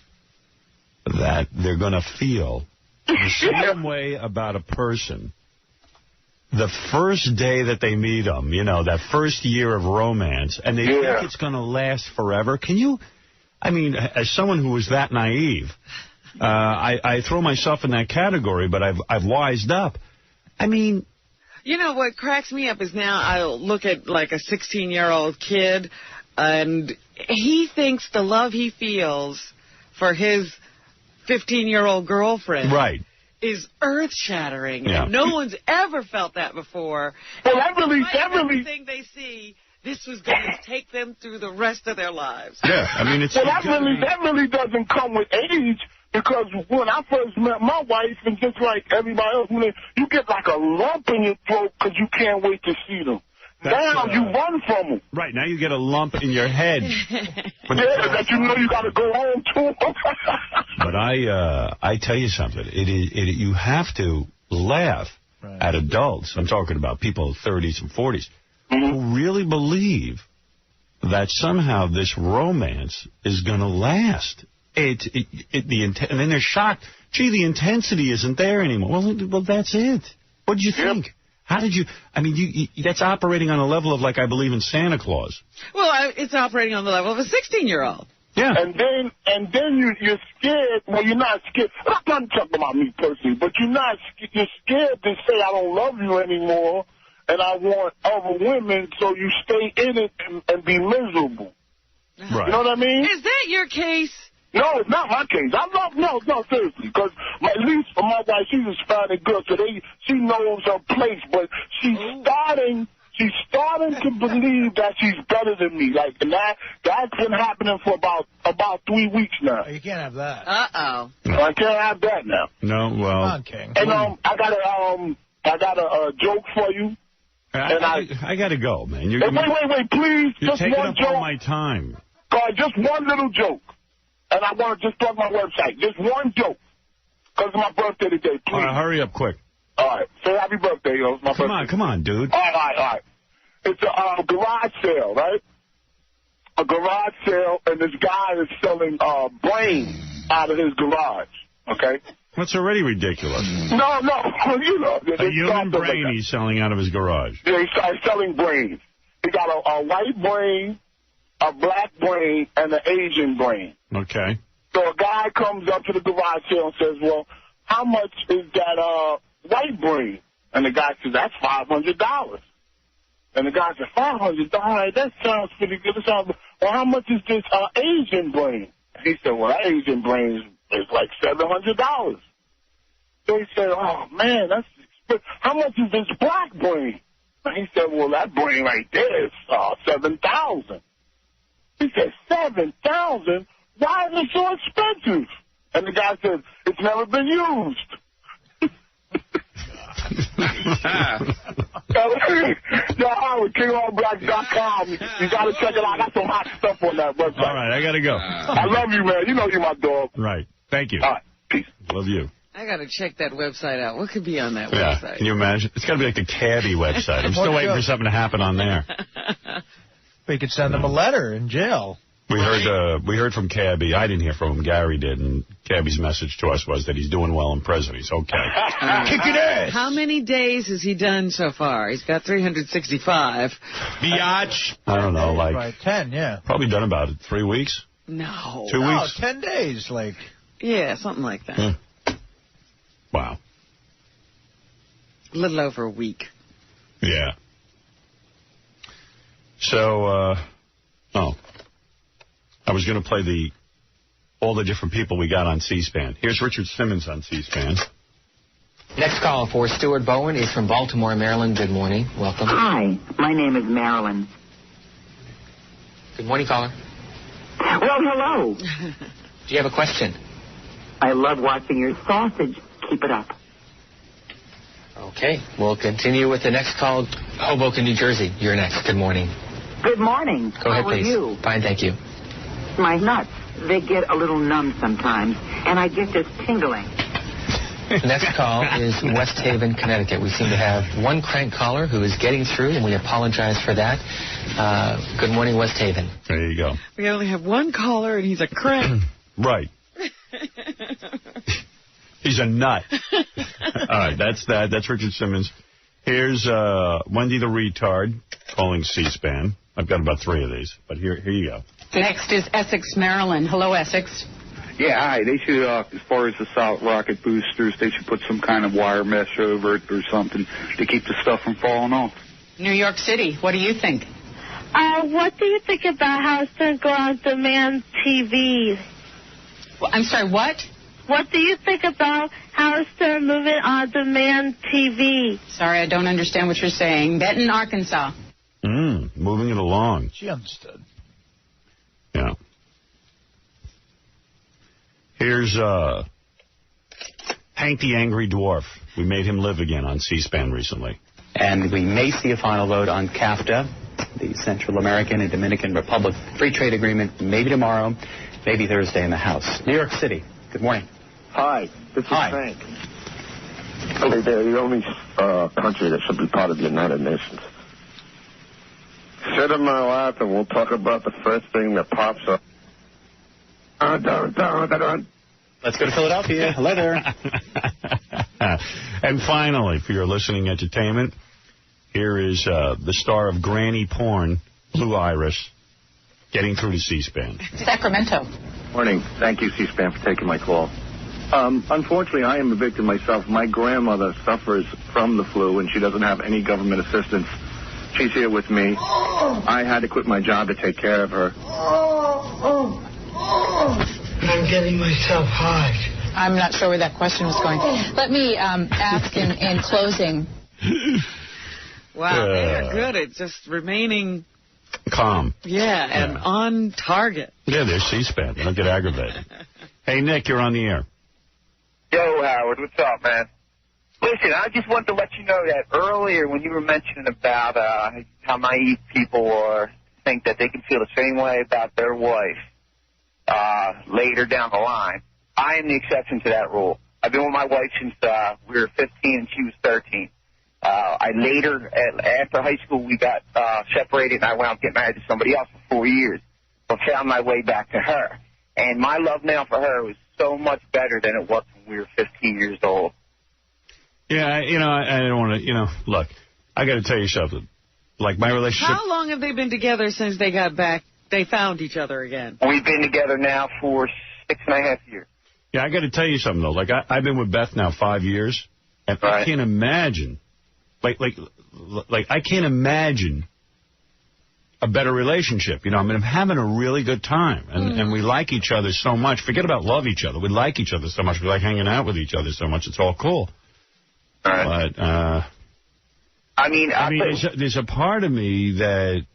that they're going to feel the same way about a person the first day that they meet them, that first year of romance, and they think it's going to last forever? Can you, as someone who was that naive, I throw myself in that category, but I've wised up. What cracks me up is now I'll look at like a 16-year-old kid, and he thinks the love he feels for his 15-year-old girlfriend is earth-shattering. Yeah. And no one's ever felt that before. Well, everything they see, this was going to take them through the rest of their lives. Yeah, it's... Well, that really doesn't come with age, because when I first met my wife, and just like everybody else, you get like a lump in your throat because you can't wait to see them. Now you run from them. Right, now you get a lump in your head. That you got to go home to. But I tell you something. You have to laugh at adults. I'm talking about people in 30s and 40s who really believe that somehow this romance is going to last. And then they're shocked. Gee, the intensity isn't there anymore. Well, that's it. What did you think? How did you... that's operating on a level of, like, I believe in Santa Claus. Well, it's operating on the level of a 16-year-old. Yeah. And then you're scared. Well, you're not scared. I'm not talking about me personally, but you're scared to say I don't love you anymore, and I want other women, so you stay in it and be miserable. Right. You know what I mean? Is that your case? No, it's not my case. No, seriously, because at least for my wife, she's a Hispanic girl, so she knows her place, but she's starting to believe that she's better than me. Like, and that's been happening for about 3 weeks now. You can't have that. Uh-oh. No. I can't have that now. No, well. Come on, King. And I got a joke for you. I got to go, man. Wait, please. You're just taking one up joke. all my time. Just one little joke. And I want to just plug my website. Just one joke. Because it's my birthday today, please. All right, hurry up quick. All right. Say happy birthday, yo. It's my birthday. Come on, dude. All right. It's a garage sale, right? A garage sale, and this guy is selling brains out of his garage, okay? That's already ridiculous. No, you know. A human brain he's selling out of his garage. Yeah, he's selling brains. He got a white brain, a black brain, and an Asian brain. Okay. So a guy comes up to the garage sale and says, well, how much is that white brain? And the guy says, that's $500. And the guy said, $500? That sounds pretty good. Well, how much is this Asian brain? He said, well, that Asian brain is like $700. So he said, oh, man, that's expensive. How much is this black brain? And he said, well, that brain right there is $7,000. He said, $7,000? Why is it so expensive? And the guy said, it's never been used. Howard, KingOnBlack.com. You got to check it out. I got some hot stuff on that website. All right, I got to go. I love you, man. You know you're my dog. Right. Thank you. All right. Peace. Love you. I got to check that website out. What could be on that website? Can you imagine? It's got to be like the Cabby website. I'm still waiting for something to happen on there. We could send them a letter in jail. We heard from Cabby. I didn't hear from him. Gary did, and Cabby's message to us was that he's doing well in prison. He's okay. Kicking ass. How many days has he done so far? He's got 365. Biatch. I don't know, like Right, 10, yeah. probably done about 3 weeks. No. 2 weeks. 10 days, like. Yeah, something like that. Wow. A little over a week. Yeah. So, I was going to play all the different people we got on C-SPAN. Here's Richard Simmons on C-SPAN. Next call for Stuart Bowen is from Baltimore, Maryland. Good morning. Welcome. Hi, my name is Marilyn. Good morning, caller. Well, hello. Do you have a question? I love watching your sausage. Keep it up. Okay, we'll continue with the next call. Hoboken, New Jersey. You're next. Good morning. Good morning. Go ahead, How please. Are you? Fine, thank you. My nuts, they get a little numb sometimes, and I get this tingling. The next call is West Haven, Connecticut. We seem to have one crank caller who is getting through, and we apologize for that. Good morning, West Haven. There you go. We only have one caller, and he's a crank. Right. He's a nut. All right, that's that. That's Richard Simmons. Here's Wendy the Retard calling C-SPAN. I've got about 3 of these, but here you go. Next is Essex, Maryland. Hello, Essex. Yeah, hi. They should, as far as the solid rocket boosters, they should put some kind of wire mesh over it or something to keep the stuff from falling off. New York City. What do you think? What do you think about how it's going to go on demand TV? Well, I'm sorry, what? What do you think about how it's going to move it on demand TV? Sorry, I don't understand what you're saying. Benton, Arkansas. Moving it along. She understood. Yeah. Here's Hank the Angry Dwarf. We made him live again on C-SPAN recently. And we may see a final vote on CAFTA, the Central American and Dominican Republic Free Trade Agreement, maybe tomorrow, maybe Thursday in the House. New York City. Good morning. Hi, this is Frank. They're the only country that should be part of the United Nations. Sit in my lap and we'll talk about the first thing that pops up. Let's go to Philadelphia. Hello there. And finally, for your listening entertainment, here is the star of Granny Porn, Blue Iris. getting through to C-SPAN. Sacramento. Morning. Thank you, C-SPAN, for taking my call. Unfortunately, I am a victim myself. My grandmother suffers from the flu, and she doesn't have any government assistance. She's here with me. I had to quit my job to take care of her. I'm getting myself hot. I'm not sure where that question was going. Let me ask in closing. Wow, they're good at just remaining calm. Yeah, and on target. Yeah, they're C-SPAN. They don't get aggravated. Hey, Nick, you're on the air. Yo, Howard, what's up, man? Listen, I just wanted to let you know that earlier when you were mentioning about how naive people think that they can feel the same way about their wife later down the line, I am the exception to that rule. I've been with my wife since we were 15 and she was 13. After high school, we got separated, and I wound up getting married to somebody else for 4 years, but found my way back to her. And my love now for her was so much better than it was when we were 15 years old. Yeah, I don't want to, look, I got to tell you something. Like, my relationship... How long have they been together since they got back? They found each other again. We've been together now for 6.5 years. Yeah, I got to tell you something, though. Like, I've been with Beth now 5 years, and I can't imagine... Like, I can't imagine a better relationship. I mean, I'm having a really good time, and we like each other so much. Forget about love each other. We like each other so much. We like hanging out with each other so much. It's all cool. But, there's a part of me that,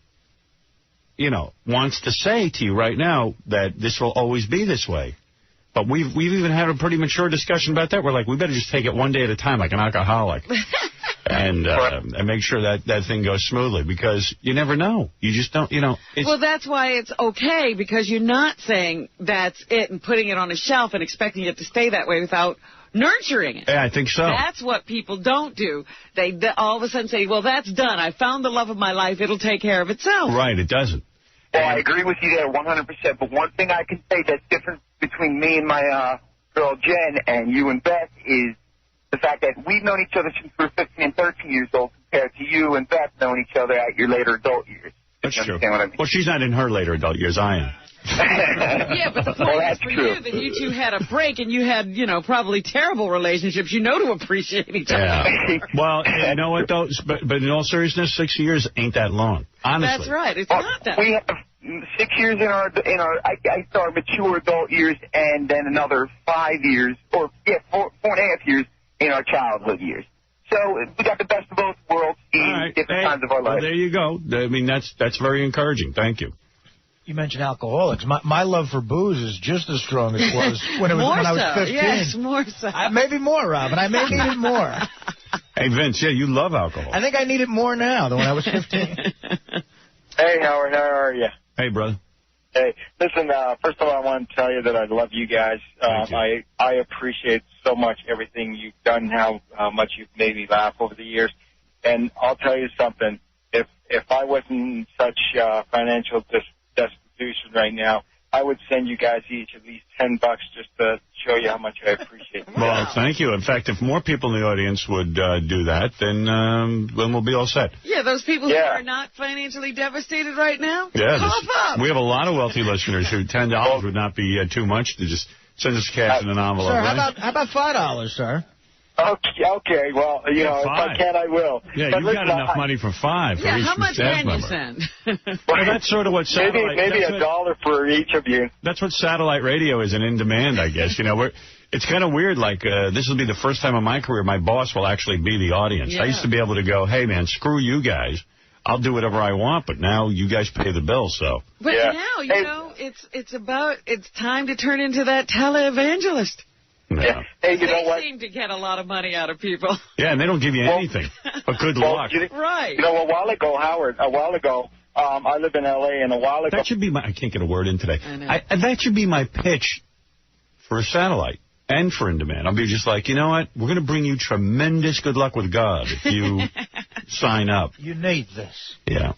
wants to say to you right now that this will always be this way. But we've even had a pretty mature discussion about that. We're like, we better just take it one day at a time, like an alcoholic. And make sure that thing goes smoothly, because you never know. You just don't, Well, that's why it's okay, because you're not saying that's it and putting it on a shelf and expecting it to stay that way without nurturing it. Yeah, I think so. That's what people don't do. They all of a sudden say, well, that's done. I found the love of my life. It'll take care of itself. Right, it doesn't. Well, I agree with you there 100%. But one thing I can say that's different between me and my girl Jen and you and Beth is the fact that we've known each other since we were 15 and 13 years old compared to you and Beth knowing each other at your later adult years. That's true. What I mean? Well, she's not in her later adult years. I am. Yeah, but the point is for you that you two had a break and you had, probably terrible relationships. You know to appreciate each other. Yeah. Well, you know what, though? But in all seriousness, 6 years ain't that long. Honestly. That's right. It's not that long. We have 6 years in our mature adult years, and then another 5 years, 4.5 years in our childhood years. So we got the best of both worlds in different times of our life. Well, there you go. I mean, that's very encouraging. Thank you. You mentioned alcoholics. My love for booze is just as strong as it was when I was 15. Yes, more so. Maybe more, Robin. I may need it more. Hey, Vince, yeah, you love alcohol. I think I need it more now than when I was 15. Hey, Howard, how are you? Hey, brother. Hey, listen, first of all, I want to tell you that I love you guys. I appreciate so much everything you've done, how much you've made me laugh over the years. And I'll tell you something. If I wasn't in such financial destitution right now, I would send you guys each at least $10 just to show you how much I appreciate it. Well, thank you. In fact, if more people in the audience would do that, then we'll be all set. Yeah, those people who are not financially devastated right now, yeah, pop up. We have a lot of wealthy listeners who $10 would not be too much to just send us cash in an envelope. Sir, right? how about $5, sir? Okay, well, if I can, I will. Yeah, you've got enough money for $5. Yeah, how much can you send? Well, that's sort of what satellite... Maybe $1 for each of you. That's what satellite radio is, in demand, I guess. It's kind of weird, like, this will be the first time in my career my boss will actually be the audience. Yeah. I used to be able to go, hey, man, screw you guys. I'll do whatever I want, but now you guys pay the bill, so... But now, it's time to turn into that televangelist. Yeah. Hey, you know what? They seem to get a lot of money out of people. Yeah, and they don't give you anything but good luck. Right. You know, a while ago, I live in L.A., and a while ago... That should be I can't get a word in today. I know. That should be my pitch for a satellite and for In Demand. I'll be just like, you know what? We're going to bring you tremendous good luck with God if you sign up. You need this. Yeah.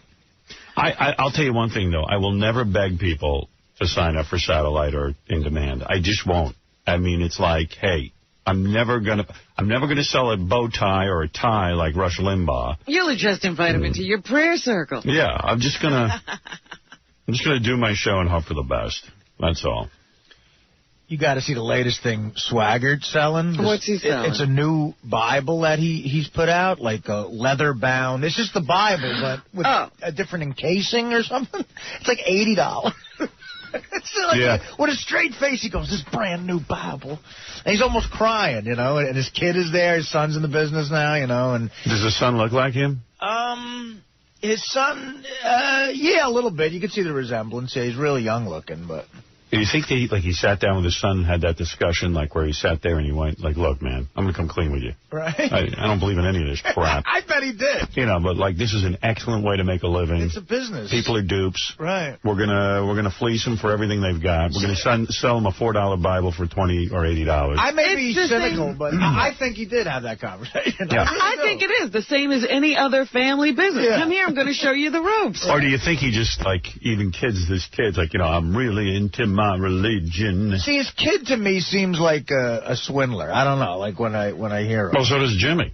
I'll tell you one thing, though. I will never beg people to sign up for satellite or In Demand. I just won't. I mean, it's like, hey, I'm never gonna sell a bow tie or a tie like Rush Limbaugh. You'll just invite him into your prayer circle. Yeah, I'm just gonna I'm just going to do my show and hope for the best. That's all. You got to see the latest thing Swaggert's selling. What's he selling? It's a new Bible that he's put out, like a leather-bound. It's just the Bible, but with a different encasing or something. It's like $80. It's like with a straight face, he goes, this brand new Bible. And he's almost crying, you know, and his kid is there. His son's in the business now, you know. And does his son look like him? His son, yeah, a little bit. You can see the resemblance. Yeah, he's really young looking, but... Do you think he sat down with his son and had that discussion, like where he sat there and he went, like, look, man, I'm going to come clean with you. Right. I don't believe in any of this crap. I bet he did. You know, but like this is an excellent way to make a living. It's a business. People are dupes. Right. We're gonna fleece them for everything they've got. We're gonna sell them a $4 Bible for $20 or $80. I may be cynical, but I think he did have that conversation. Yeah. I think it is the same as any other family business. Yeah. Come here, I'm going to show you the ropes. Or do you think he just, like, even this kid's like, you know, I'm really into my religion. See, his kid to me seems like a swindler. I don't know, like when I hear him. Well, so does Jimmy.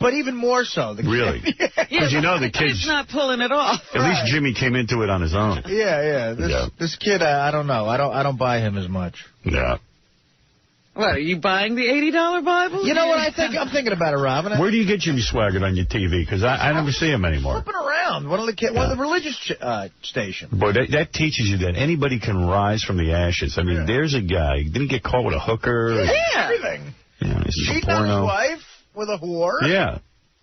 But even more so. Really? Because you know the kid's not pulling it off. At least Jimmy came into it on his own. Yeah. This kid, I don't know. I don't buy him as much. Yeah. What, are you buying the $80 Bible? You know what I think? I'm thinking about it, Robin. Where do you get Jimmy Swaggart on your TV? Because I never see him anymore. Flipping around. One of the religious stations. Boy, that teaches you that anybody can rise from the ashes. I mean, there's a guy. Didn't he get caught with a hooker? Everything. Yeah, cheating on his wife with a whore. Yeah.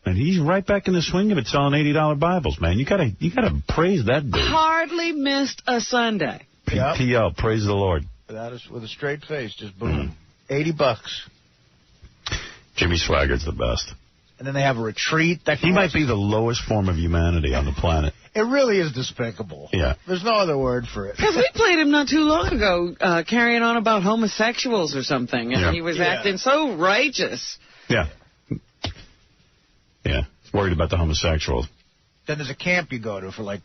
And he's right back in the swing of it selling $80 Bibles, man. You gotta praise that dude. Hardly missed a Sunday. PL, praise the Lord. That is with a straight face, just boom. $80. Jimmy Swaggart's the best. And then they have a retreat. He might be the lowest form of humanity on the planet. It really is despicable. Yeah. There's no other word for it. Because we played him not too long ago carrying on about homosexuals or something. And he was acting so righteous. Yeah. Yeah. He's worried about the homosexuals. Then there's a camp you go to for like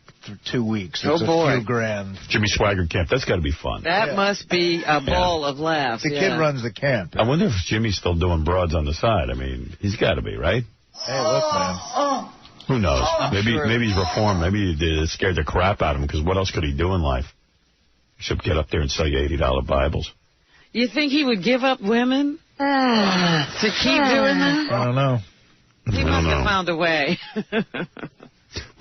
2 weeks. It's a few grand. Jimmy Swaggart camp. That's got to be fun. That must be a ball of laughs. The kid runs the camp. I wonder if Jimmy's still doing broads on the side. I mean, he's got to be, right? Hey, look, man. Who knows? Maybe he's reformed. Maybe it scared the crap out of him, because what else could he do in life? Except get up there and sell you $80 Bibles. You think he would give up women to keep doing that? I don't know. He must have found a way.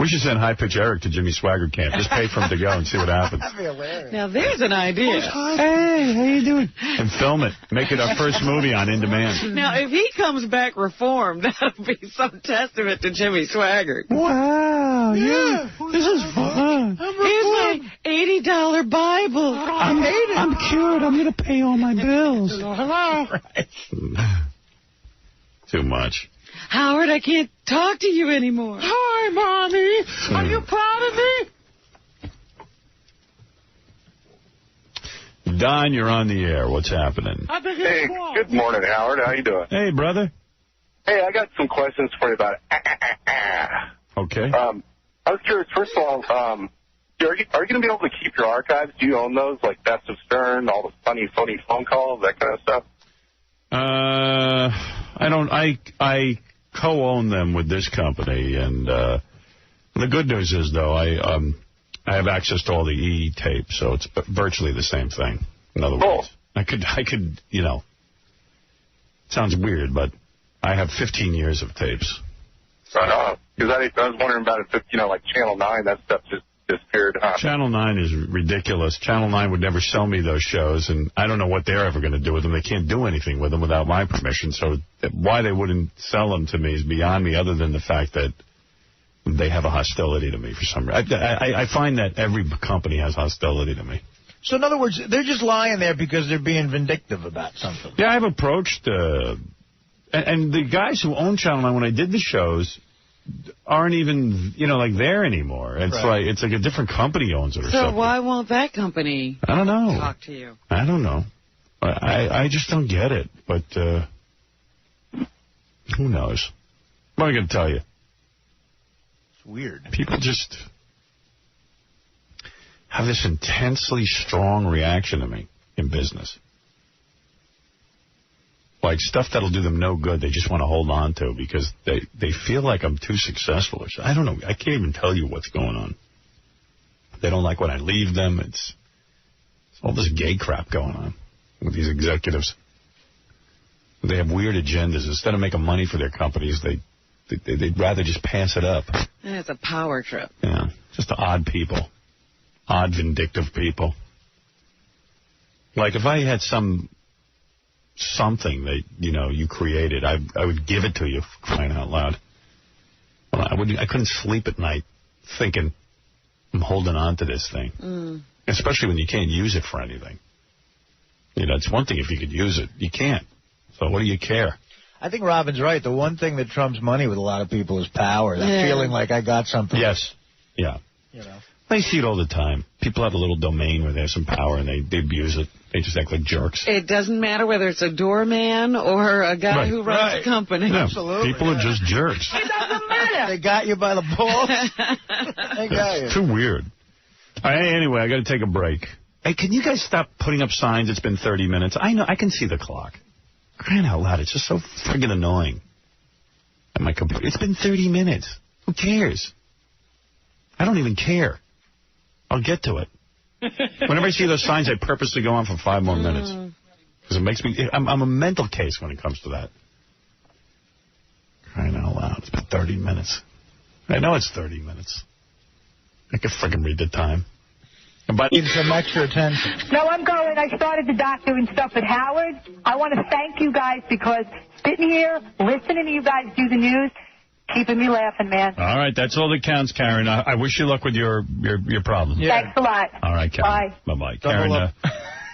We should send High Pitch Eric to Jimmy Swaggart camp. Just pay for him to go and see what happens. That'd be hilarious. Now, there's an idea. Hey, how you doing? And film it. Make it our first movie on In Demand. Now, if he comes back reformed, that'll be some testament to Jimmy Swaggart. Wow, yeah. This is fun. Here's my $80 Bible. I'm cured. I'm going to pay all my bills. Hello. Too much. Howard, I can't talk to you anymore. Hi, Mommy. Are you proud of me? Don, you're on the air. What's happening? Hey, good morning, Howard. How you doing? Hey, brother. Hey, I got some questions for you about it. Okay. I was curious, first of all, are you going to be able to keep your archives? Do you own those, like Best of Stern, all the funny phone calls, that kind of stuff? I don't. I co-own them with this company, and the good news is, though, I have access to all the E tapes, so it's virtually the same thing. In other words, I could, you know, it sounds weird, but I have 15 years of tapes. Right on. Because I was wondering about it, you know, like Channel 9, that stuff just disappeared. Channel 9 is ridiculous. Channel 9 would never sell me those shows, and I don't know what they're ever going to do with them. They can't do anything with them without my permission, so why they wouldn't sell them to me is beyond me, other than the fact that they have a hostility to me for some reason. I find that every company has hostility to me. So, in other words, they're just lying there because they're being vindictive about something. Yeah, I've approached... and the guys who own Channel 9, when I did the shows, aren't even, you know, like there anymore. It's like a different company owns it or something. So why won't that company I don't know. talk to you? I don't know. I just don't get it. But who knows? What am I going to tell you? It's weird. People just have this intensely strong reaction to me in business. Like stuff that'll do them no good, they just want to hold on to because they feel like I'm too successful. I don't know. I can't even tell you what's going on. They don't like when I leave them. It's all this gay crap going on with these executives. They have weird agendas. Instead of making money for their companies, they'd rather just pass it up. It's a power trip. Yeah, just odd people. Odd, vindictive people. Like, if I had something that, you created, I would give it to you, for crying out loud. Well, I couldn't sleep at night thinking, I'm holding on to this thing. Especially when you can't use it for anything. It's one thing if you could use it. You can't. So what do you care? I think Robin's right. The one thing that trumps money with a lot of people is power. That feeling like I got something. Yes. Yeah. I see it all the time. People have a little domain where they have some power and they abuse it. They just act like jerks. It doesn't matter whether it's a doorman or a guy who runs a company. Yeah. Absolutely. People are just jerks. It doesn't matter. They got you by the balls. They got you. It's too weird. All right, anyway, I got to take a break. Hey, can you guys stop putting up signs? It's been 30 minutes. I know. I can see the clock. Crying out loud. It's just so friggin' annoying. At my computer. It's been 30 minutes. Who cares? I don't even care. I'll get to it. Whenever I see those signs, I purposely go on for 5 more minutes. Because it makes me... I'm a mental case when it comes to that. Crying out loud. It's been 30 minutes. I know it's 30 minutes. I can friggin' read the time. But need some extra attention. No, I'm going. I started the doctor and stuff at Howard. I want to thank you guys because sitting here, listening to you guys do the news, keeping me laughing, man. All right, that's all that counts, Karen. I wish you luck with your problem. Yeah. Thanks a lot. All right, Karen. Bye. Bye-bye. Karen,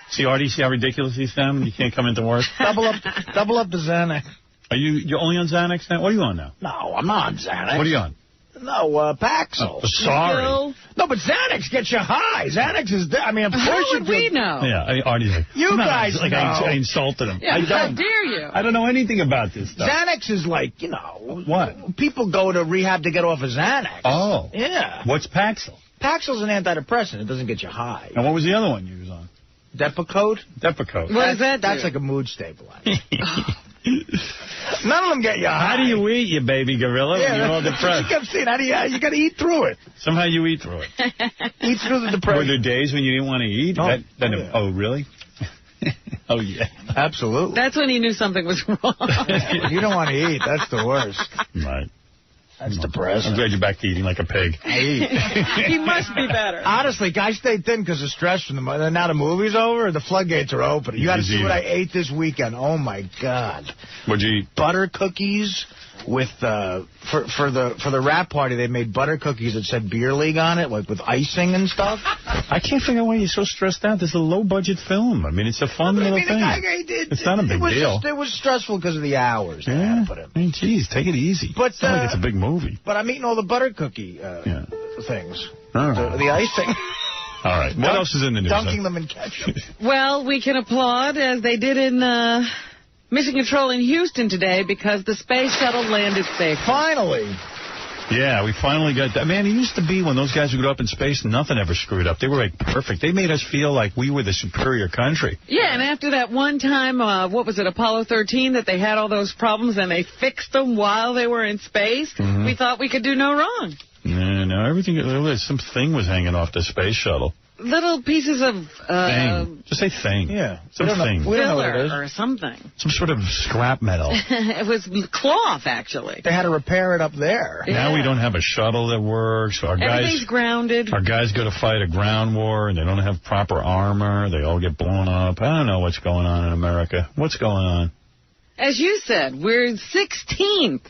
see, Artie, see how ridiculous he's sounding? You can't come into work? Double up the Xanax. You're only on Xanax now? What are you on now? No, I'm not on Xanax. What are you on? No, Paxil. Oh, sorry. No, but Xanax gets you high. Xanax is... of course you do. We know. Yeah, Artie's like... You guys know. I insulted him. Yeah, how dare you? I don't know anything about this stuff. Xanax is like, What? People go to rehab to get off of Xanax. Oh. Yeah. What's Paxil? Paxil's an antidepressant. It doesn't get you high. And what was the other one you was on? Depakote. What does that do? That's like a mood stabilizer. None of them get you high. How do you eat, you baby gorilla, when you're all depressed? She kept saying, you got to eat through it. Somehow you eat through it. Eat through the depression. Were there days when you didn't want to eat? Oh, really? Oh, yeah. Absolutely. That's when he knew something was wrong. You don't want to eat. That's the worst. Right. That's depressing. I'm glad you're back to eating like a pig. I eat. He must be better. Honestly, I stayed thin because of stress from now the movie's over, the floodgates are open. You got to see what I ate this weekend. Oh, my God. What'd you eat? Butter cookies with, for the rap party, they made butter cookies that said beer league on it, like with icing and stuff. I can't figure out why you're so stressed out. This is a low-budget film. I mean, it's a fun little thing. It's not a big deal. It was stressful because of the hours. Yeah. I mean, geez, take it easy. But, it's not like it's a big movie. But I'm eating all the butter cookie things. Right. The icing. All right. What else is in the news? Dunking them in ketchup. Well, we can applaud, as they did in Mission Control in Houston today, because the space shuttle landed safely. Finally. Yeah, we finally got that. Man, it used to be when those guys would go up in space, nothing ever screwed up. They were, like, perfect. They made us feel like we were the superior country. Yeah, and after that one time, what was it, Apollo 13, that they had all those problems and they fixed them while they were in space, we thought we could do no wrong. No, everything, something was hanging off the space shuttle. Little pieces of... thing. Just say thing. Yeah. Something. We don't know what it is. Or something. Some sort of scrap metal. It was cloth, actually. They had to repair it up there. Yeah. Now we don't have a shuttle that works. Everything's grounded. Our guys go to fight a ground war, and they don't have proper armor. They all get blown up. I don't know what's going on in America. What's going on? As you said, we're 16th.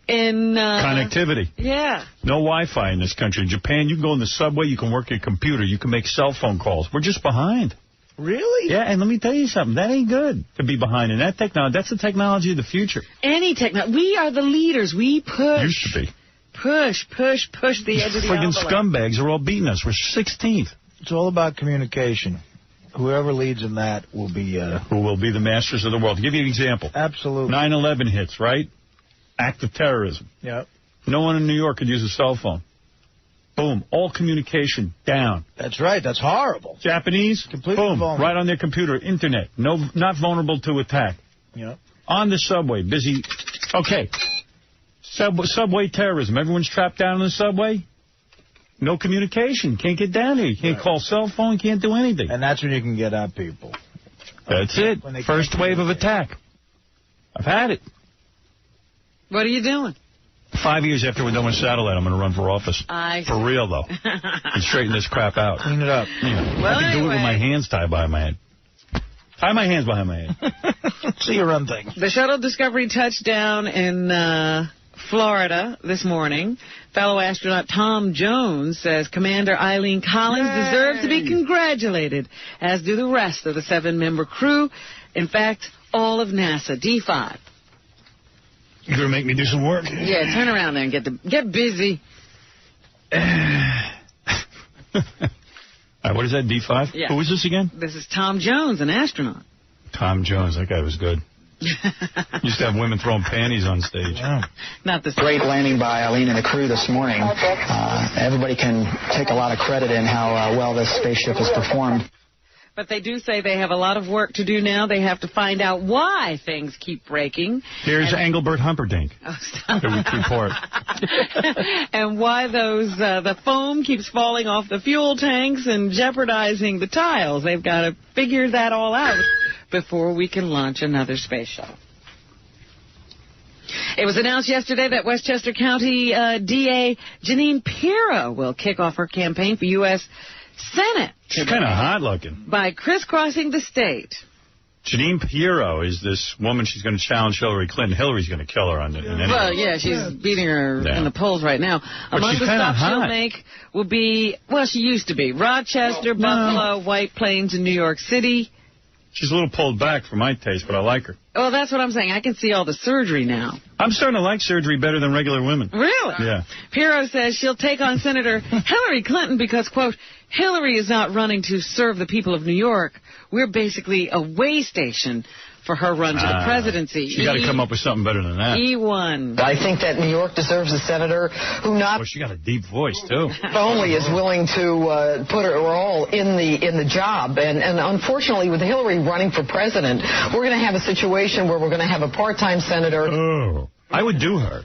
In connectivity. Yeah. No Wi-Fi in this country. In Japan, you can go in the subway, you can work your computer, you can make cell phone calls. We're just behind. Really? Yeah, and let me tell you something. That ain't good to be behind in that technology. That's the technology of the future. Any technology. We are the leaders. We push. Used to be. Push the edge of the friggin' envelope. scumbags are all beating us. We're 16th. It's all about communication. Whoever leads in that will be... Who will be the masters of the world. To give you an example. Absolutely. 9/11 hits, right? Act of terrorism. Yep. No one in New York could use a cell phone. Boom. All communication down. That's right. That's horrible. Japanese, completely boom. vulnerable. Right on their computer. Internet. No, not vulnerable to attack. Yep. On the subway. Busy. Okay. Subway terrorism. Everyone's trapped down in the subway. No communication. Can't get down here. You can't call cell phone. Can't do anything. And that's when you can get at people. That's it. First wave of attack. I've had it. What are you doing? 5 years after we're done with satellite, I'm going to run for office. For real, though. And straighten this crap out. Clean it up. Yeah. Well, I can do it with my hands tied behind my head. Tie my hands behind my head. So you run things. The shuttle Discovery touched down in Florida this morning. Fellow astronaut Tom Jones says Commander Eileen Collins deserves to be congratulated, as do the rest of the 7-member crew. In fact, all of NASA. D5. You're going to make me do some work? Yeah, turn around there and get busy. All right, what is that, D5? Yeah. Who is this again? This is Tom Jones, an astronaut. Tom Jones, that guy was good. Used to have women throwing panties on stage. Yeah. Not the Great landing by Eileen and the crew this morning. Everybody can take a lot of credit in how well this spaceship has performed. But they do say they have a lot of work to do now. They have to find out why things keep breaking. Here's Engelbert Humperdinck. Oh, stop. Report. And why the foam keeps falling off the fuel tanks and jeopardizing the tiles. They've got to figure that all out before we can launch another space shuttle. It was announced yesterday that Westchester County DA Jeanine Pirro will kick off her campaign for U.S. Senate. She's kind of hot looking. By crisscrossing the state. Jeanine Pirro is this woman. She's going to challenge Hillary Clinton. Hillary's going to kill her on it. Well, yeah, she's beating her in the polls right now. But among the stops she'll make will be, well, she used to be Rochester, Buffalo, White Plains, and New York City. She's a little pulled back for my taste, but I like her. Well, that's what I'm saying. I can see all the surgery now. I'm starting to like surgery better than regular women. Really? Yeah. Pirro says she'll take on Senator Hillary Clinton because, quote, Hillary is not running to serve the people of New York. We're basically a way station for her run to the presidency. She got to come up with something better than that. E1. I think that New York deserves a senator who not she got a deep voice, too. Not only is willing to put her all in the job, and unfortunately with Hillary running for president, we're going to have a situation where we're going to have a part-time senator. Oh, I would do her.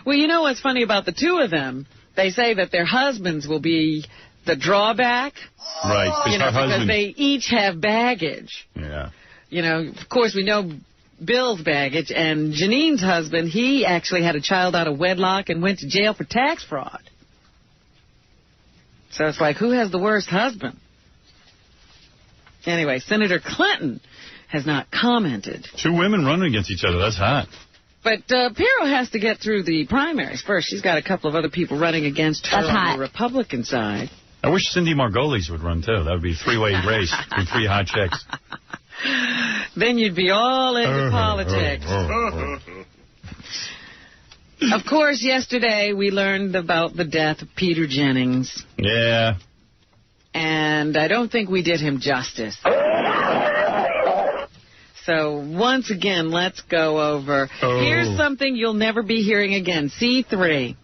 Well, you know what's funny about the two of them? They say that their husbands will be the drawback. Right, because they each have baggage. Yeah. You know, of course, we know Bill's baggage, and Janine's husband, he actually had a child out of wedlock and went to jail for tax fraud. So it's like, who has the worst husband? Anyway, Senator Clinton has not commented. Two women running against each other, that's hot. But Pirro has to get through the primaries first. She's got a couple of other people running against her on the Republican side. I wish Cindy Margolis would run, too. That would be a three-way race between three hot chicks. Then you'd be all into politics. Of course, yesterday we learned about the death of Peter Jennings. Yeah. And I don't think we did him justice. So once again, let's go over. Here's something you'll never be hearing again. C3.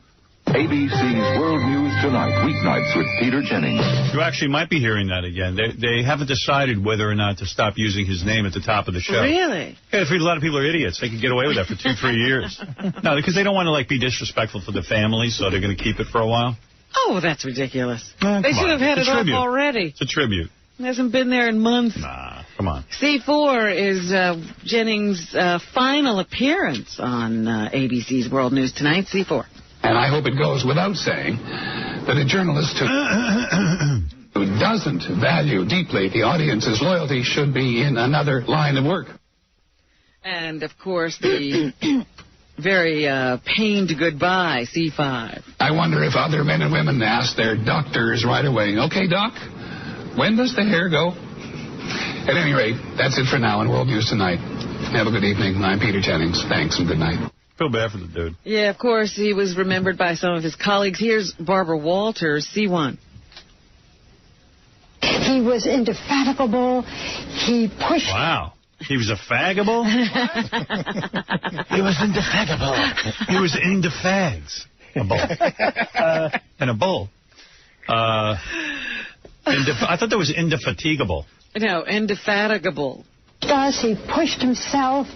ABC's World News Tonight, weeknights with Peter Jennings. You actually might be hearing that again. They haven't decided whether or not to stop using his name at the top of the show. Really? Yeah, a lot of people are idiots. They could get away with that for 2-3 years. No, because they don't want to be disrespectful to the family, so they're going to keep it for a while. Oh, that's ridiculous. They should have had it off already. It's a tribute. It hasn't been there in months. Nah, come on. C4 is Jennings' final appearance on ABC's World News Tonight. C4. And I hope it goes without saying that a journalist who doesn't value deeply the audience's loyalty should be in another line of work. And, of course, the very pained goodbye, C5. I wonder if other men and women ask their doctors right away, okay, doc, when does the hair go? At any rate, that's it for now on World News Tonight. Have a good evening. I'm Peter Jennings. Thanks and good night. Feel bad for the dude. Yeah, of course, he was remembered by some of his colleagues. Here's Barbara Walters, C1. He was indefatigable. He pushed... Wow. He was a faggable? He was indefatigable. He was into fags. A bull. And a bull. I thought that was indefatigable. No, indefatigable. He pushed himself.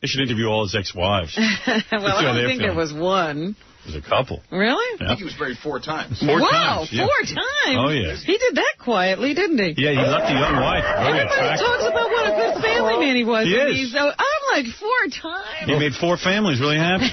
They should interview all his ex-wives. Well, I don't think there was one. There's a couple. Really? I think he was married 4 times. Wow, 4 times? Oh, yeah. He did that quietly, didn't he? Yeah, he left a young wife. Everybody talks about what a good family man he was. He is. I'm like, 4 times. He made 4 families really happy.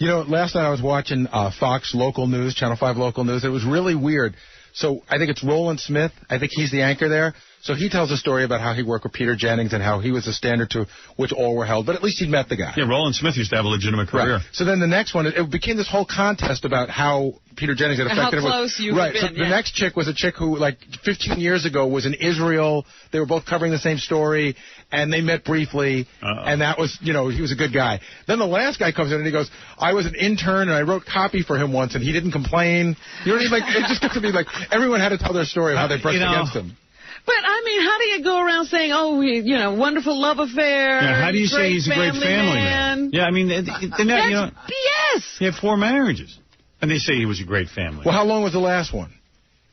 You know, last night I was watching Fox local news, Channel 5 local news. It was really weird. So I think it's Roland Smith. I think he's the anchor there. So he tells a story about how he worked with Peter Jennings and how he was the standard to which all were held. But at least he'd met the guy. Yeah, Roland Smith used to have a legitimate career. Right. So then the next one, it became this whole contest about how Peter Jennings had affected him. How close you've been, so the next chick was a chick who, like, 15 years ago was in Israel. They were both covering the same story, and they met briefly, and that was, you know, he was a good guy. Then the last guy comes in and he goes, I was an intern, and I wrote copy for him once, and he didn't complain. You know what I mean? Like, it just gets to be like, everyone had to tell their story of how they brushed against him. But, I mean, how do you go around saying, oh, you know, wonderful love affair? Yeah, how do you say he's a great family man? Yeah, I mean, they're not, you know. BS. He had 4 marriages. And they say he was a great family. Well, how long was the last one?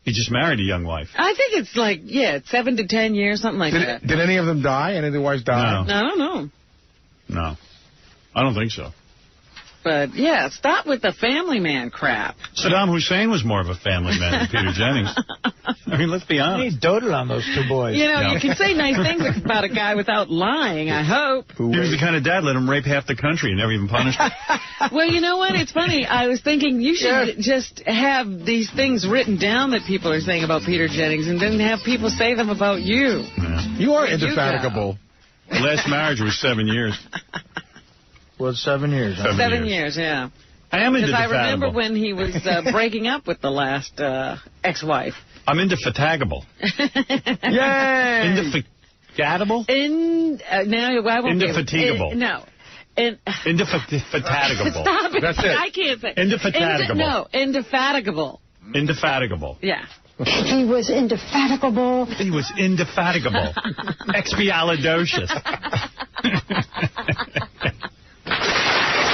He just married a young wife. I think it's like, 7 to 10 years, something like that. Did any of them die? Any of the wives die? No. I don't know. No. I don't think so. But, yeah, stop with the family man crap. Saddam Hussein was more of a family man than Peter Jennings. I mean, let's be honest. He doted on those 2 boys. You know, you can say nice things about a guy without lying, I hope. He was the kind of dad let him rape half the country and never even punished him. Well, you know what? It's funny. I was thinking you should just have these things written down that people are saying about Peter Jennings and then have people say them about you. Yeah. You are indefatigable. The last marriage was 7 years. Was 7 years. 7 years, yeah. I am indefatigable. Because I remember when he was breaking up with the last ex-wife. I'm indefatigable. Yay! Indefatigable? Indefatigable. No. Indefatigable. Stop it. That's it. I can't say. Indefatigable. No, indefatigable. Indefatigable. Yeah. He was indefatigable. He was indefatigable. Expialidocious.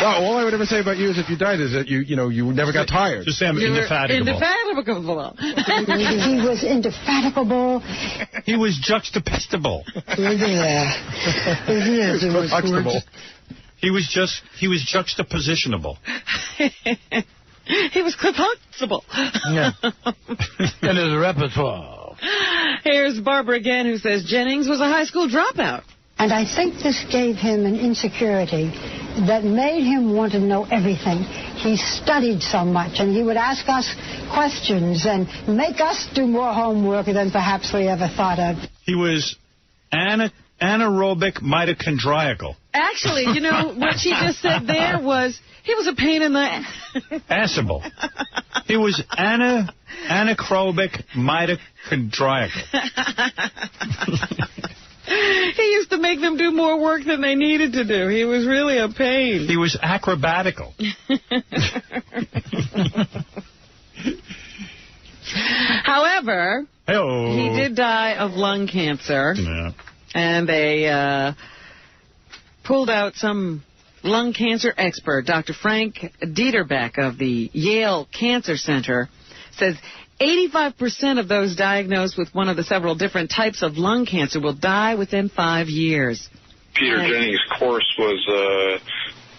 Well, all I would ever say about you is if you died is that you never got tired. Just say I'm indefatigable. Indefatigable. He was indefatigable. He was juxtaposible. He was juxtapositionable. He was clipoxable. Yeah. And his repertoire. Here's Barbara again, who says Jennings was a high school dropout. And I think this gave him an insecurity that made him want to know everything. He studied so much, and he would ask us questions and make us do more homework than perhaps we ever thought of. He was anaerobic mitochondriacal. Actually, you know, what she just said there was, he was a pain in the... Assable. He was anaerobic mitochondriacal. He used to make them do more work than they needed to do. He was really a pain. He was acrobatical. However, he did die of lung cancer. Yeah. And they pulled out some lung cancer expert, Dr. Frank Dieterbeck of the Yale Cancer Center, says 85% of those diagnosed with one of the several different types of lung cancer will die within 5 years. Peter Jennings' course was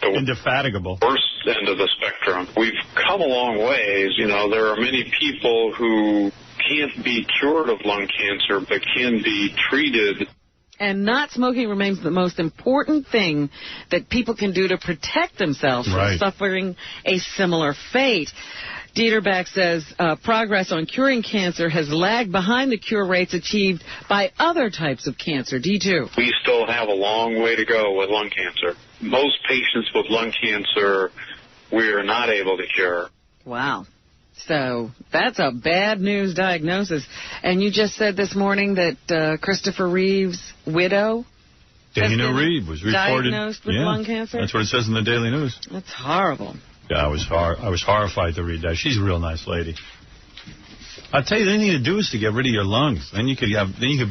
the indefatigable worst end of the spectrum. We've come a long ways. You know, there are many people who can't be cured of lung cancer but can be treated. And not smoking remains the most important thing that people can do to protect themselves from suffering a similar fate. Dieterbeck says progress on curing cancer has lagged behind the cure rates achieved by other types of cancer. D2. We still have a long way to go with lung cancer. Most patients with lung cancer we are not able to cure. Wow. So that's a bad news diagnosis. And you just said this morning that Christopher Reeve's widow Dana Reeve was reported diagnosed with lung cancer? That's what it says in the Daily News. That's horrible. Yeah, I was horrified to read that. She's a real nice lady. I'll tell you, the thing you need to do is to get rid of your lungs. Then you could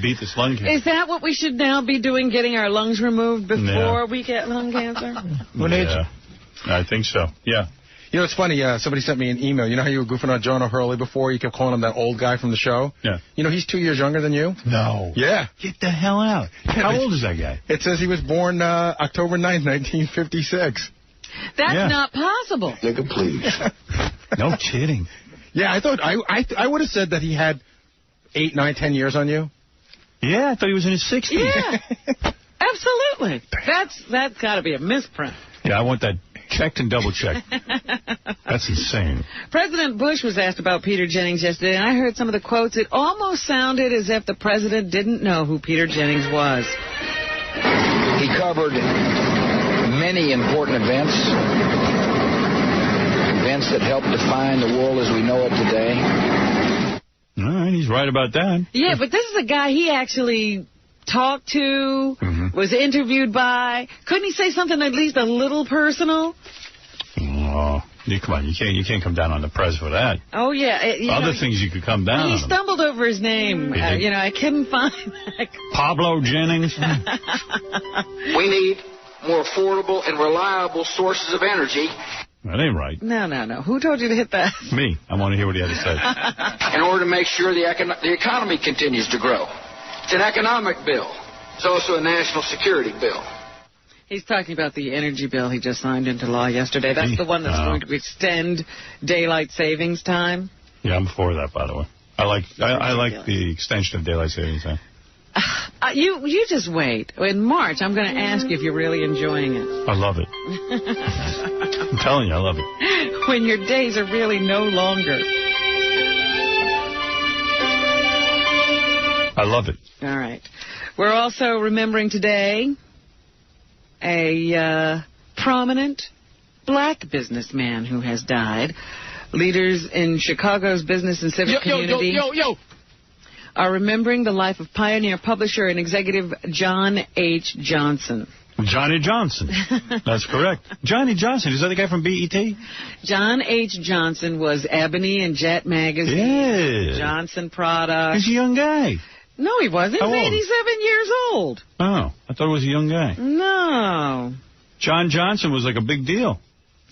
beat this lung cancer. Is that what we should now be doing, getting our lungs removed before we get lung cancer? Yeah, I think so. Yeah. You know, it's funny. Somebody sent me an email. You know how you were goofing on Jonah Hurley before? You kept calling him that old guy from the show? Yeah. You know, he's 2 years younger than you? No. Yeah. Get the hell out. How old is that guy? It says he was born October 9th, 1956. That's not possible. Nigga, please. No kidding. Yeah, I thought I would have said that he had 8, 9, 10 years on you. Yeah, I thought he was in his 60s. Yeah. Absolutely. That's got to be a misprint. Yeah, I want that checked and double-checked. That's insane. President Bush was asked about Peter Jennings yesterday, and I heard some of the quotes. It almost sounded as if the president didn't know who Peter Jennings was. He covered many important events that helped define the world as we know it today. All right, he's right about that. Yeah, but this is a guy he actually talked to, was interviewed by. Couldn't he say something at least a little personal? Oh, come on, you can't come down on the press for that. Oh, yeah. Other things you could come down on. He stumbled over his name. I couldn't find that. Pablo Jennings. We need more affordable and reliable sources of energy. That ain't right. No. Who told you to hit that? Me. I want to hear what he had to say. In order to make sure the economy continues to grow. It's an economic bill. It's also a national security bill. He's talking about the energy bill he just signed into law yesterday. That's the one that's going to extend daylight savings time. Yeah, I'm for that, by the way. I like the extension of daylight savings time. You just wait. In March, I'm going to ask you if you're really enjoying it. I love it. I'm telling you, I love it. When your days are really no longer. I love it. All right. We're also remembering today a prominent black businessman who has died. Leaders in Chicago's business and civic community are remembering the life of pioneer, publisher, and executive John H. Johnson. Johnny Johnson. That's correct. Johnny Johnson. Is that the guy from BET? John H. Johnson was Ebony and Jet magazine. Yeah. Johnson product. He's a young guy. No, he wasn't. He's 87 years old. Oh, I thought he was a young guy. No. John Johnson was like a big deal.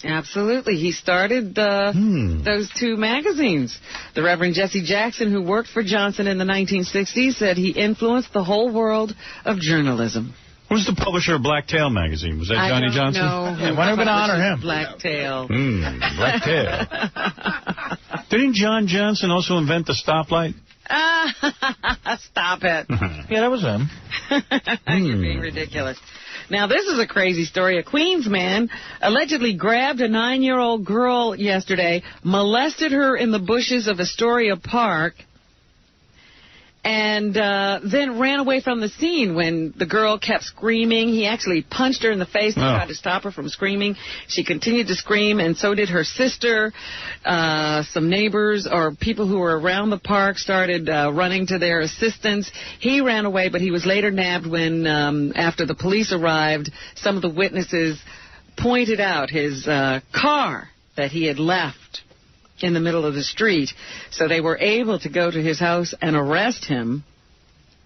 Absolutely. He started those two magazines. The Reverend Jesse Jackson, who worked for Johnson in the 1960s, said he influenced the whole world of journalism. Who's the publisher of Blacktail magazine? Was that Johnny Johnson? No. Yeah, when are we going to honor him? Blacktail. Blacktail. Didn't John Johnson also invent the stoplight? Stop it. Yeah, that was him. You're being ridiculous. Now, this is a crazy story. A Queens man allegedly grabbed a 9-year-old girl yesterday, molested her in the bushes of Astoria Park, and then ran away from the scene when the girl kept screaming. He actually punched her in the face and tried to stop her from screaming. She continued to scream, and so did her sister. Some neighbors or people who were around the park started running to their assistance. He ran away, but he was later nabbed when, after the police arrived, some of the witnesses pointed out his car that he had left in the middle of the street. So they were able to go to his house and arrest him.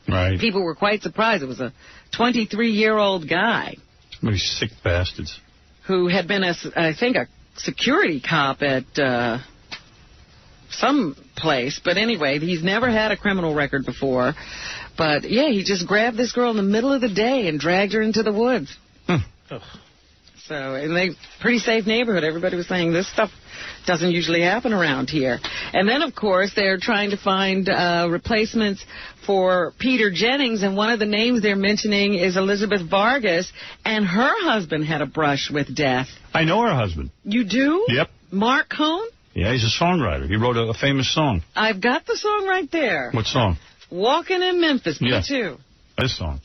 Right. People were quite surprised. It was a 23-year-old guy. These sick bastards. Who had been, I think, a security cop at some place. But anyway, he's never had a criminal record before. But, yeah, he just grabbed this girl in the middle of the day and dragged her into the woods. So, and they pretty safe neighborhood. Everybody was saying this stuff doesn't usually happen around here. And then, of course, they're trying to find replacements for Peter Jennings, and one of the names they're mentioning is Elizabeth Vargas, and her husband had a brush with death. I know her husband. You do? Yep. Mark Cohn? Yeah, he's a songwriter. He wrote a famous song. I've got the song right there. What song? Walking in Memphis, me too. This song.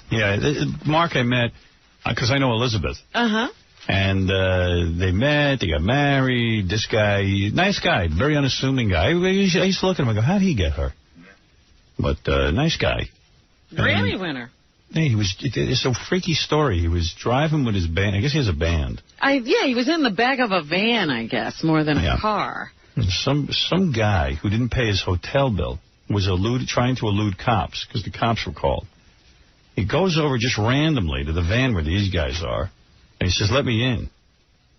Yeah, Mark I met, because I know Elizabeth. Uh-huh. And they met, they got married. This guy, nice guy, very unassuming guy. I used to look at him and go, how'd he get her? But nice guy. Grammy winner. Yeah, it's a freaky story. He was driving with his band. I guess he has a band. Yeah, he was in the back of a van, I guess, more than a car. Some guy who didn't pay his hotel bill was trying to elude cops because the cops were called. He goes over just randomly to the van where these guys are, and he says, "Let me in."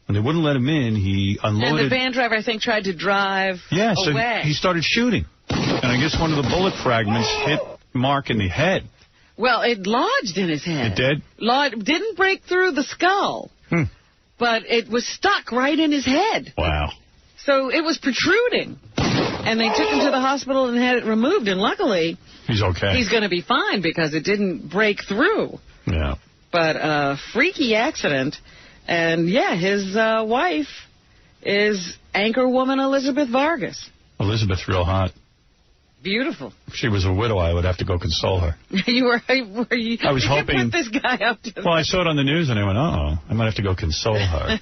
When they wouldn't let him in, he unloaded. And the van driver, I think, tried to drive away. So he started shooting. And I guess one of the bullet fragments hit Mark in the head. Well, it lodged in his head. It did? Didn't break through the skull, but it was stuck right in his head. Wow. So it was protruding. And they took him to the hospital and had it removed. And luckily, he's okay. He's going to be fine because it didn't break through. Yeah. But freaky accident. And, yeah, his wife is anchorwoman Elizabeth Vargas. Elizabeth's real hot. Beautiful. If she was a widow, I would have to go console her. I was hoping. You put this guy up to Well, I saw it on the news, and I went, I might have to go console her.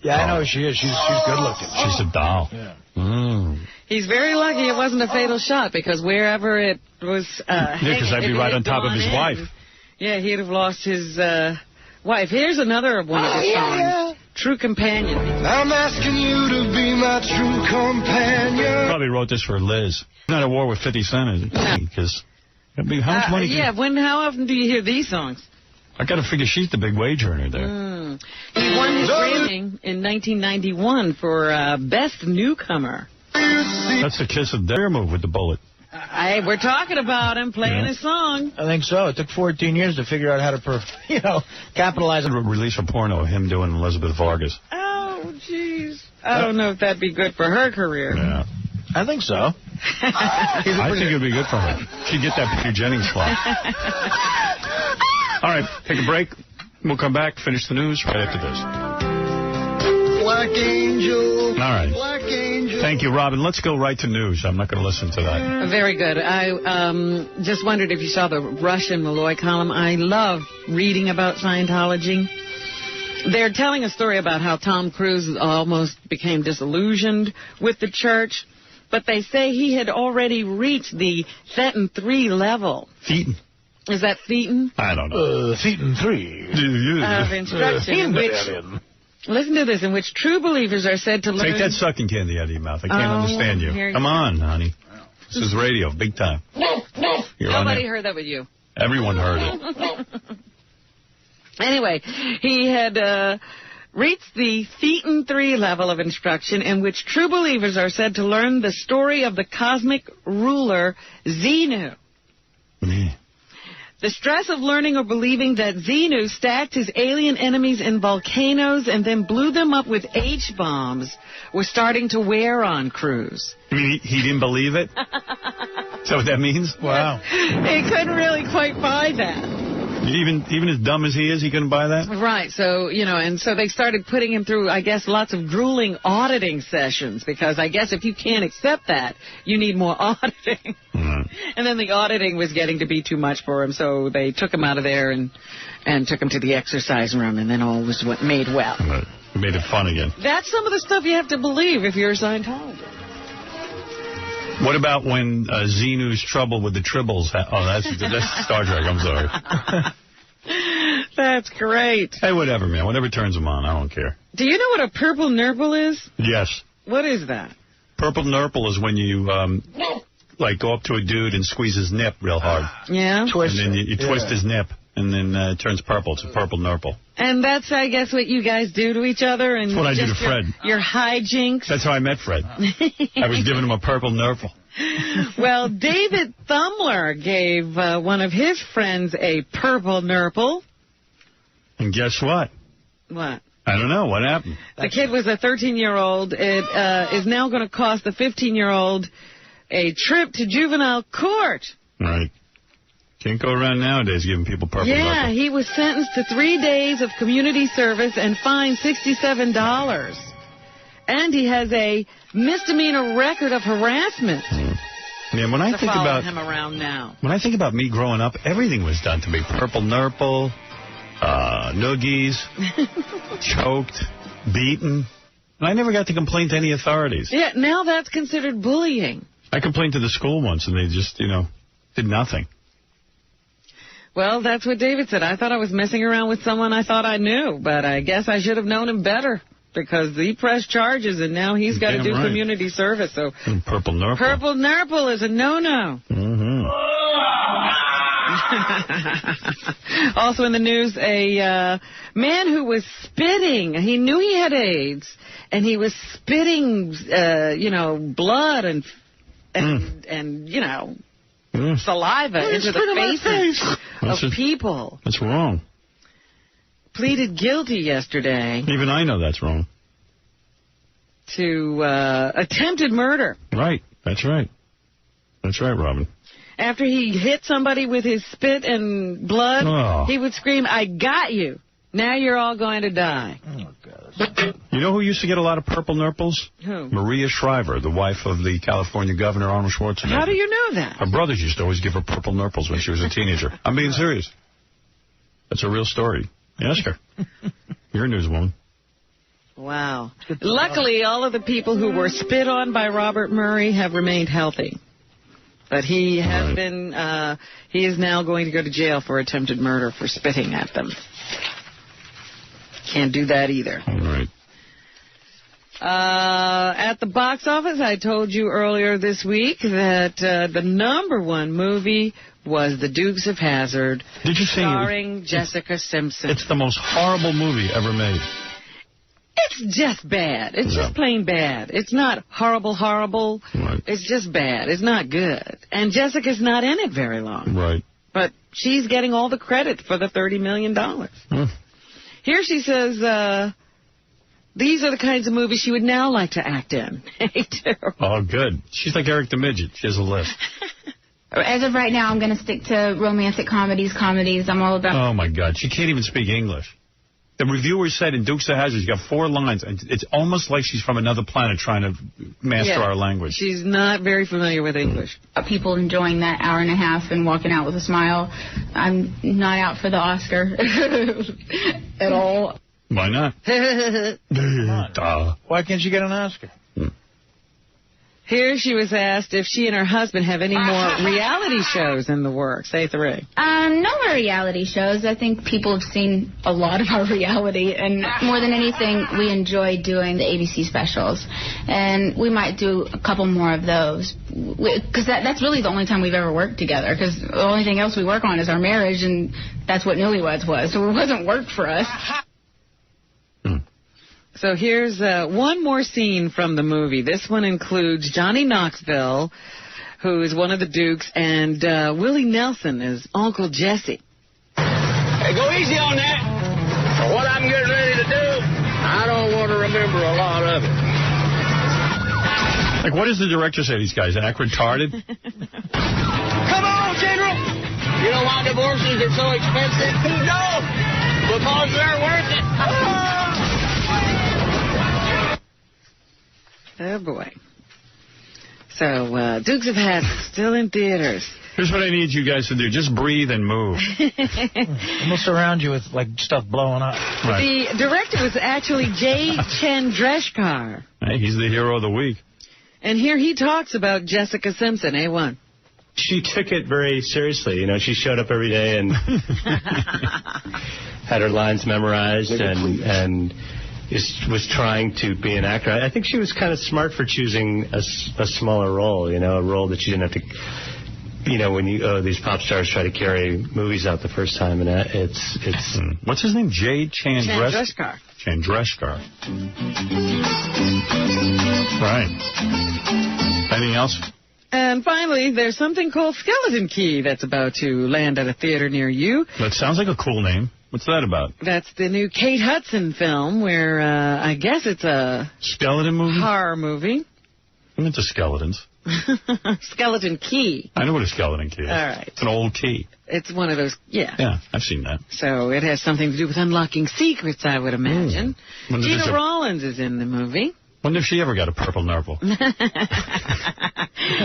Yeah, I know she is. She's good looking. She's a doll. Yeah. He's very lucky it wasn't a fatal shot, because wherever it was because I'd be right on top of his wife. Yeah, he'd have lost his wife. Here's another one of his songs. Yeah. True Companion. I'm asking you to be my true companion. Probably wrote this for Liz. He's not at war with 50 Cent, is he? Because how much money? Yeah, how often do you hear these songs? I got to figure she's the big wage earner there. He won his Grammy in 1991 for Best Newcomer. That's the Kiss of Death move with the bullet. We're talking about him playing his song. I think so. It took 14 years to figure out how to, capitalize on release a porno of him doing Elizabeth Vargas. Oh, jeez. I don't know if that'd be good for her career. Yeah. I think so. I think it'd be good for her. She'd get that Peter Jennings slot. All right, take a break. We'll come back, finish the news right after this. Black Angel. All right. Black Angel. Thank you, Robin. Let's go right to news. I'm not going to listen to that. Very good. I just wondered if you saw the Rush and Malloy column. I love reading about Scientology. They're telling a story about how Tom Cruise almost became disillusioned with the church, but they say he had already reached the Thetan 3 level. Thetan? Is that Thetan? I don't know. Thetan 3. Of instruction. Listen to this, in which true believers are said to learn... Take that sucking candy out of your mouth. I can't understand you. Come on, honey. This is radio, big time. Nobody heard that but you. Everyone heard it. Anyway, he had reached the Thetan 3 level of instruction, in which true believers are said to learn the story of the cosmic ruler, Xenu. The stress of learning or believing that Xenu stacked his alien enemies in volcanoes and then blew them up with H-bombs was starting to wear on Cruise. You mean he didn't believe it? Is that what that means? Wow. He couldn't really quite buy that. Even as dumb as he is, he couldn't buy that? Right. So, and so they started putting him through, I guess, lots of grueling auditing sessions, because I guess if you can't accept that, you need more auditing. And then the auditing was getting to be too much for him, so they took him out of there and took him to the exercise room, and then all was made well. Right. Made it fun again. That's some of the stuff you have to believe if you're a Scientologist. What about when Xenu's trouble with the tribbles? Oh, that's Star Trek. I'm sorry. That's great. Hey, whatever, man. Whatever turns them on. I don't care. Do you know what a purple nurple is? Yes. What is that? Purple nurple is when you, go up to a dude and squeeze his nip real hard. Yeah? Twist. And then you twist his nip, and then it turns purple. It's a purple nurple. And that's, I guess, what you guys do to each other? And that's what I do to Fred. Your hijinks? That's how I met Fred. I was giving him a purple nurple. Well, David Thumler gave one of his friends a purple nurple. And guess what? What? I don't know. What happened? The kid was a 13-year-old. It is now going to cost the 15-year-old a trip to juvenile court. Right. Can't go around nowadays giving people purple nurple. He was sentenced to 3 days of community service and fined $67. And he has a misdemeanor record of harassment. Yeah, when I think about him around now. When I think about me growing up, everything was done to me. Purple nurple, noogies, choked, beaten. And I never got to complain to any authorities. Yeah, now that's considered bullying. I complained to the school once, and they just, did nothing. Well, that's what David said. I thought I was messing around with someone I thought I knew, but I guess I should have known him better because he pressed charges, and now he's got to do community service. So Purple Nurple. Purple Nurple is a no-no. Also in the news, a man who was spitting. He knew he had AIDS, and he was spitting, blood and saliva into the faces of people. That's wrong. Pleaded guilty yesterday. Even I know that's wrong. To attempted murder. Right. That's right. That's right, Robin. After he hit somebody with his spit and blood, he would scream, "I got you. Now you're all going to die." Oh, God. You know who used to get a lot of purple nurples? Who? Maria Shriver, the wife of the California governor, Arnold Schwarzenegger. How do you know that? Her brothers used to always give her purple nurples when she was a teenager. I'm being serious. That's a real story. Ask her. You're a newswoman. Wow. Luckily, all of the people who were spit on by Robert Murray have remained healthy. But he has been, he is now going to go to jail for attempted murder for spitting at them. Can't do that either. All right. At the box office, I told you earlier this week that the #1 movie was The Dukes of Hazzard, starring Jessica Simpson. It's the most horrible movie ever made. It's just bad. It's just plain bad. It's not horrible. Right. It's just bad. It's not good. And Jessica's not in it very long. Right. But she's getting all the credit for the $30 million. Here she says, these are the kinds of movies she would now like to act in. Oh, good. She's like Eric the Midget. She has a list. As of right now, I'm going to stick to romantic comedies. I'm all about... Oh, my God. She can't even speak English. The reviewer said in Dukes of Hazzard, she's got 4 lines, and it's almost like she's from another planet trying to master our language. She's not very familiar with English. People enjoying that hour and a half and walking out with a smile. I'm not out for the Oscar at all. Why not? Why can't you get an Oscar? Here she was asked if she and her husband have any more reality shows in the works. Say 3. No more reality shows. I think people have seen a lot of our reality, and more than anything, we enjoy doing the ABC specials. And we might do a couple more of those, because that's really the only time we've ever worked together, because the only thing else we work on is our marriage, and that's what Newlyweds was, so it wasn't work for us. So here's one more scene from the movie. This one includes Johnny Knoxville, who is one of the Dukes, and Willie Nelson is Uncle Jesse. Hey, go easy on that. For what I'm getting ready to do, I don't want to remember a lot of it. Like, what does the director say to these guys? Act retarded? Come on, General. You know why divorces are so expensive? No, because they're worth it. Oh, boy. So, Dukes of Hazzard, still in theaters. Here's what I need you guys to do. Just breathe and move. We'll surround you with, like, stuff blowing up. Right. The director was actually 𝐭𝐮. Hey, he's the hero of the week. And here he talks about Jessica Simpson, A1. She took it very seriously. You know, she showed up every day and had her lines memorized and was trying to be an actor. I think she was kind of smart for choosing a smaller role, you know, a role that she didn't have to, you know, when these pop stars try to carry movies out the first time, and it's What's his name? 𝐭𝐮. 𝐭𝐮. Right. Anything else? And finally, there's something called Skeleton Key that's about to land at a theater near you. That sounds like a cool name. What's that about? That's the new Kate Hudson film where I guess it's a... skeleton movie? Horror movie. I'm into skeletons. Skeleton Key. I know what a skeleton key is. All right. It's an old key. It's one of those, yeah. Yeah, I've seen that. So it has something to do with unlocking secrets, I would imagine. Gina Rollins is in the movie. Wonder if she ever got a purple nurple.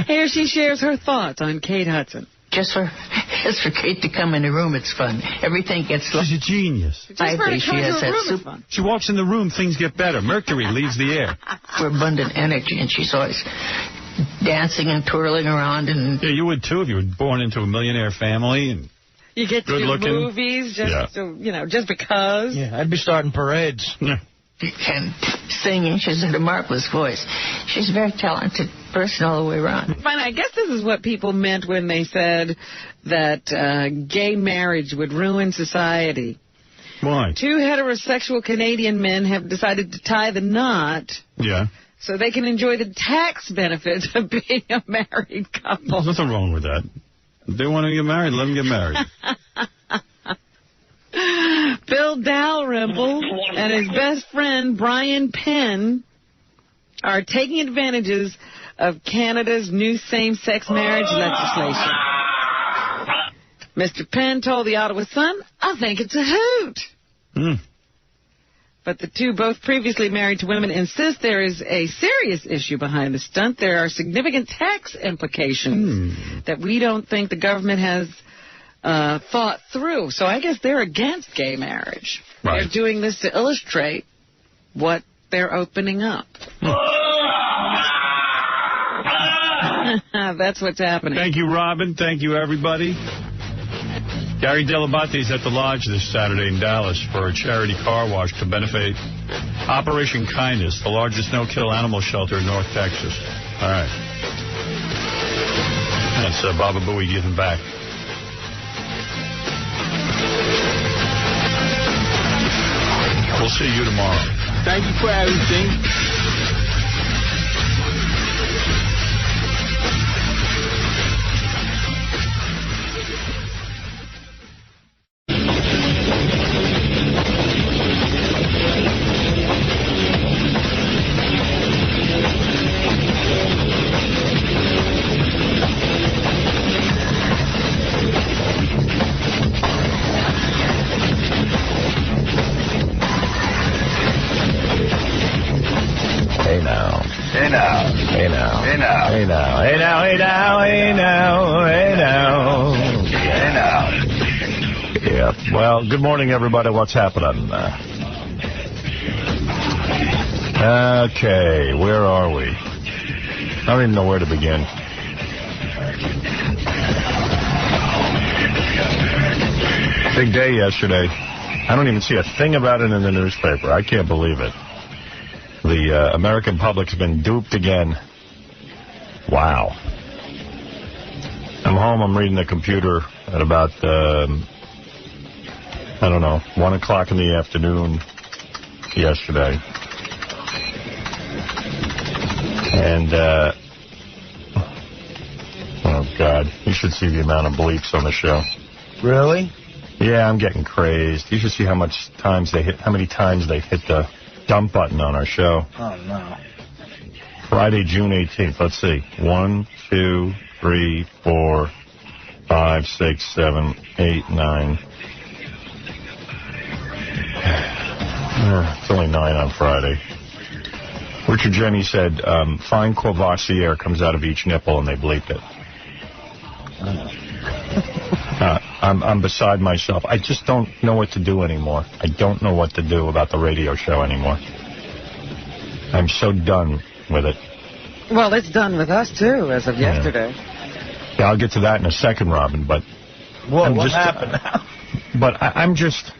Here she shares her thoughts on Kate Hudson. Just for Kate to come in the room, it's fun. Everything gets... She's a genius. She has that fun. She walks in the room, things get better. Mercury leaves the air. For abundant energy, and she's always dancing and twirling around. And yeah, you would, too, if you were born into a millionaire family. And you get to do movies just, just because. Yeah, I'd be starting parades. Yeah. And singing. She's got a marvelous voice. She's a very talented person all the way around. Fine, I guess this is what people meant when they said that gay marriage would ruin society. Why? 2 heterosexual Canadian men have decided to tie the knot. Yeah. So they can enjoy the tax benefits of being a married couple. There's nothing wrong with that. If they want to get married, let them get married. Bill Dalrymple and his best friend Brian Penn are taking advantages of Canada's new same-sex marriage legislation. Mr. Penn told the Ottawa Sun, "I think it's a hoot." But the two, both previously married to women, insist there is a serious issue behind the stunt. There are significant tax implications that we don't think the government has thought through. So I guess they're against gay marriage. Right. They're doing this to illustrate what they're opening up. That's what's happening. Thank you, Robin. Thank you, everybody. Gary Dell'Abate is at the Lodge this Saturday in Dallas for a charity car wash to benefit Operation Kindness, the largest no-kill animal shelter in North Texas. All right. That's Baba Booey giving back. We'll see you tomorrow. Thank you for everything. Well, good morning, everybody. What's happening? Okay, where are we? I don't even know where to begin. Big day yesterday. I don't even see a thing about it in the newspaper. I can't believe it. The American public's been duped again. Wow. I'm home. I'm reading the computer at about, I don't know, 1 o'clock in the afternoon yesterday. And, oh, God, you should see the amount of bleeps on the show. Really? Yeah, I'm getting crazed. You should see how many times they hit the dump button on our show. Oh, no. Friday, June 18th. Let's see. 1, 2, 3, 4, 5, 6, 7, 8, 9. It's only 9 on Friday. Richard Jenny said, fine 𝗏𝗏 comes out of each nipple, and they bleeped it. I'm beside myself. I just don't know what to do anymore. I don't know what to do about the radio show anymore. I'm so done with it. Well, it's done with us, too, as of yesterday. Yeah, I'll get to that in a second, Robin, but... Whoa, what happened now? But I'm just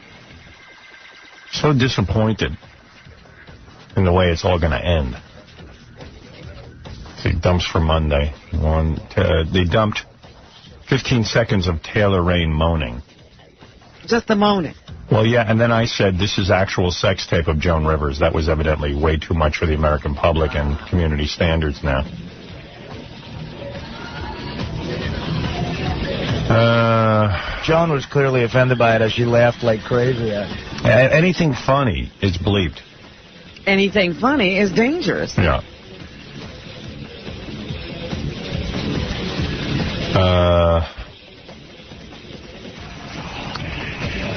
so disappointed in the way it's all going to end. See, dumps for Monday. They dumped 15 seconds of Taylor Rain moaning. Just the moaning. Well, yeah, and then I said, this is actual sex tape of Joan Rivers. That was evidently way too much for the American public and community standards now. Joan was clearly offended by it as she laughed like crazy at it. Anything funny is bleeped. Anything funny is dangerous. Yeah.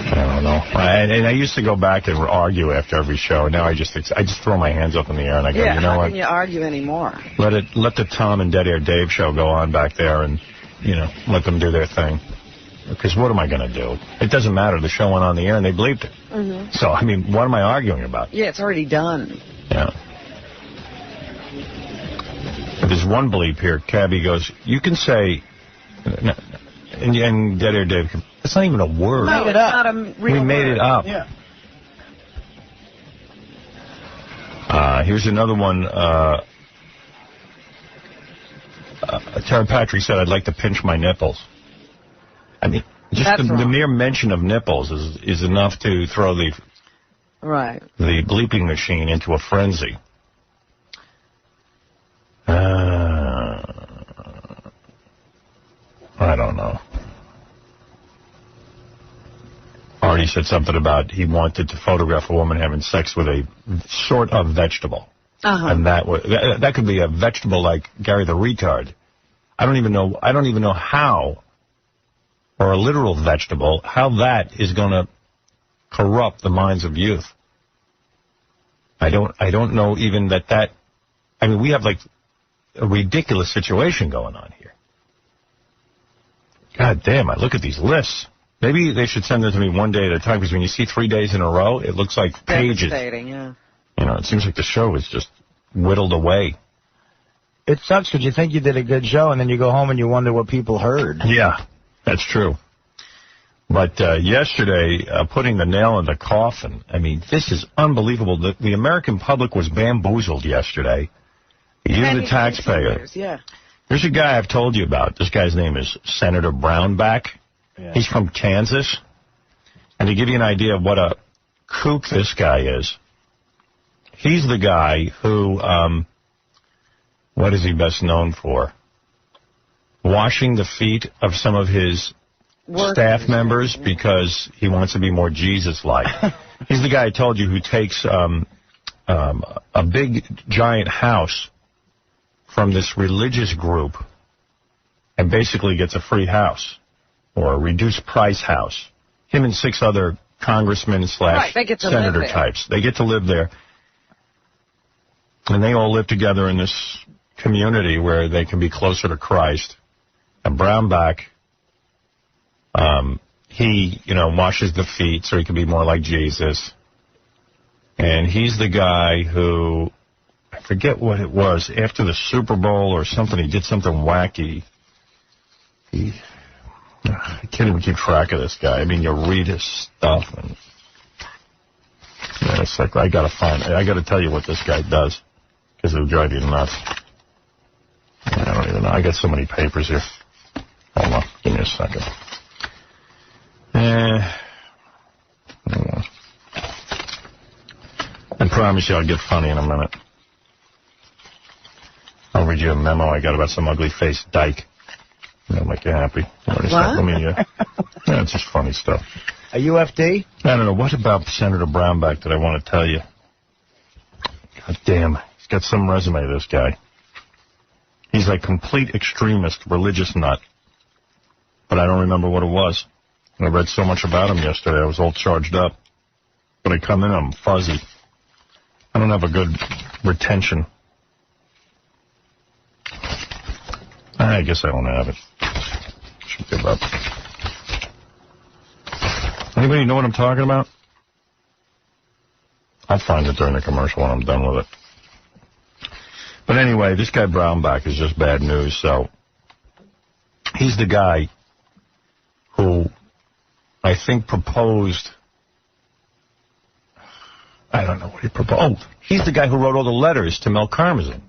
I don't know. And I used to go back and argue after every show. Now I just throw my hands up in the air and I go, you know what? How can you argue anymore? Let the Tom and Dead Air Dave show go on back there and, let them do their thing. Because what am I going to do? It doesn't matter. The show went on the air and they bleeped it. Mm-hmm. So, I mean, what am I arguing about? Yeah, it's already done. Yeah. There's one bleep here. Cabby goes, you can say, and Dead Air Dave, it's not even a word. No, it's not a real word. We made it up. Yeah. Here's another one. Tara Patrick said, I'd like to pinch my nipples. I mean, just the mere mention of nipples is enough to throw the bleeping machine into a frenzy. I don't know. Artie said something about he wanted to photograph a woman having sex with a sort of vegetable. And that could be a vegetable like Gary the Retard. I don't even know how, or a literal vegetable, how that is going to corrupt the minds of youth. I don't know even that. I mean, we have like a ridiculous situation going on here. God damn, I look at these lists. Maybe they should send them to me one day at a time, because when you see 3 days in a row, it looks like pages. Devastating, yeah. You know, it seems like the show is just whittled away. It sucks because you think you did a good show, and then you go home and you wonder what people heard. Yeah, that's true. But yesterday, putting the nail in the coffin, I mean, this is unbelievable. The American public was bamboozled yesterday. You, the taxpayer. Yeah. There's a guy I've told you about. This guy's name is Senator Brownback. Yeah. He's from Kansas. And to give you an idea of what a kook this guy is, he's the guy who, what is he best known for? Washing the feet of some of his staff members because he wants to be more Jesus-like. He's the guy I told you who takes a big, giant house from this religious group and basically gets a free house or a reduced price house. Him and 6 other congressmen / senator types. They get to live there. And they all live together in this community where they can be closer to Christ. And Brownback, he, washes the feet so he can be more like Jesus. And he's the guy who, I forget what it was, after the Super Bowl or something, he did something wacky. I can't even keep track of this guy. I mean, you read his stuff, and it's like, I got to tell you what this guy does, because it'll drive you nuts. I don't even know. I got so many papers here. Hold on. Give me a second. Hold on. I promise you I'll get funny in a minute. I'll read you a memo I got about some ugly-faced dyke. That'll make you happy. Yeah, it's just funny stuff. A UFD? I don't know. What about Senator Brownback that I want to tell you? God damn. He's got some resume, this guy. He's like complete extremist, religious nut. But I don't remember what it was. I read so much about him yesterday. I was all charged up. When I come in, I'm fuzzy. I don't have a good retention. I guess I don't have it. Should give up. Anybody know what I'm talking about? I'll find it during the commercial when I'm done with it. But anyway, this guy Brownback is just bad news. So he's the guy who I think proposed. I don't know what he proposed. Oh, he's the guy who wrote all the letters to 𝗦𝐵𝐶𝗲.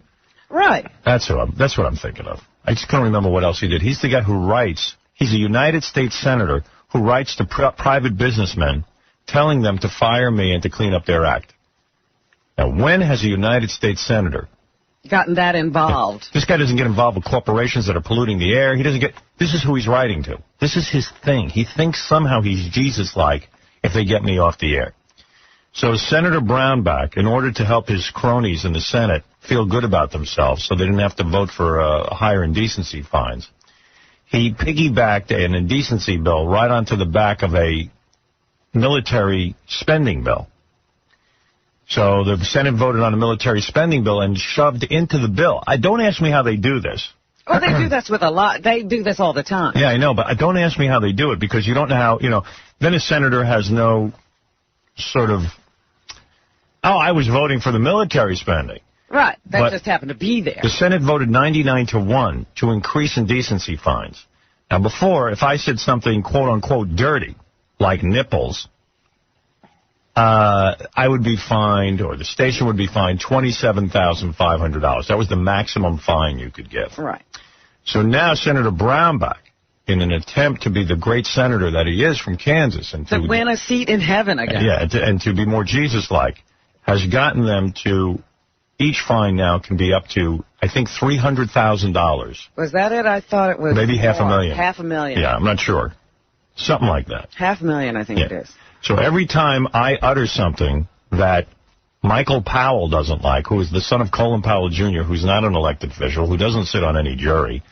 Right. That's what I'm thinking of. I just can't remember what else he did. He's the guy who writes. He's a United States senator who writes to private businessmen telling them to fire me and to clean up their act. Now, when has a United States senator gotten that involved? This guy doesn't get involved with corporations that are polluting the air. He doesn't get. This is who he's writing to. This is his thing. He thinks somehow he's Jesus-like if they get me off the air. So Senator Brownback, in order to help his cronies in the Senate feel good about themselves so they didn't have to vote for higher indecency fines, he piggybacked an indecency bill right onto the back of a military spending bill. So the Senate voted on a military spending bill and shoved into the bill. Don't ask me how they do this. Well, they do this with a lot. They do this all the time. Yeah, I know, but don't ask me how they do it, because you don't know how, then a senator has no sort of, I was voting for the military spending. Right. That just happened to be there. The Senate voted 99-1 to increase indecency fines. Now, before, if I said something, quote-unquote, dirty, like nipples, I would be fined, or the station would be fined, $27,500. That was the maximum fine you could get. Right. So now Senator Brownback, in an attempt to be the great senator that he is from Kansas, and to win a seat in heaven again. Yeah, and to be more Jesus-like, has gotten them to, each fine now can be up to, I think, $300,000. Was that it? I thought it was maybe $500,000. $500,000. Yeah, I'm not sure. Something like that. $500,000, I think it is. So every time I utter something that Michael Powell doesn't like, who is the son of Colin Powell, Jr., who's not an elected official, who doesn't sit on any jury,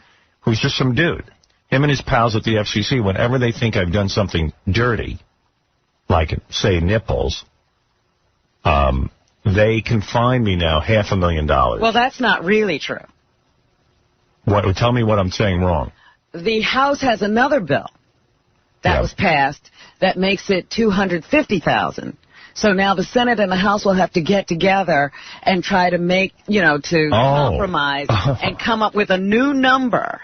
who's just some dude. Him and his pals at the FCC, whenever they think I've done something dirty, like, say, nipples, they can fine me now $500,000. Well, that's not really true. Tell me what I'm saying wrong. The House has another bill that was passed that makes it $250,000. So now the Senate and the House will have to get together and try to make, compromise and come up with a new number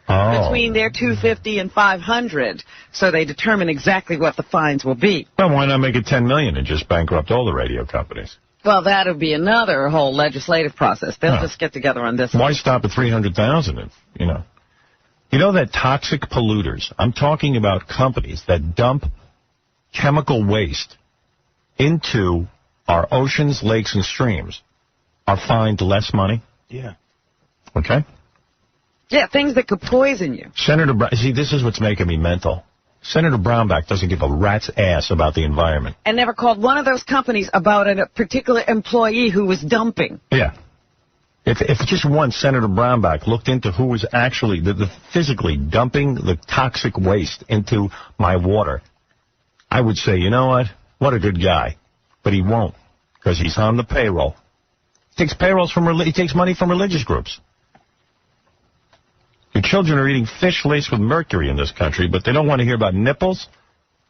between their $250 and $500, so they determine exactly what the fines will be. Well, why not make it $10 million and just bankrupt all the radio companies? Well, that would be another whole legislative process. They'll just get together on this. Why stop at $300,000? You know that toxic polluters, I'm talking about companies that dump chemical waste into our oceans, lakes, and streams, are fined less money? Yeah. Okay? Yeah, things that could poison you. See, this is what's making me mental. Senator Brownback doesn't give a rat's ass about the environment. And never called one of those companies about a particular employee who was dumping. Yeah. If just once Senator Brownback looked into who was actually physically dumping the toxic waste into my water, I would say, you know what a good guy. But he won't, because he's on the payroll. He takes money from religious groups. Your children are eating fish laced with mercury in this country, but they don't want to hear about nipples?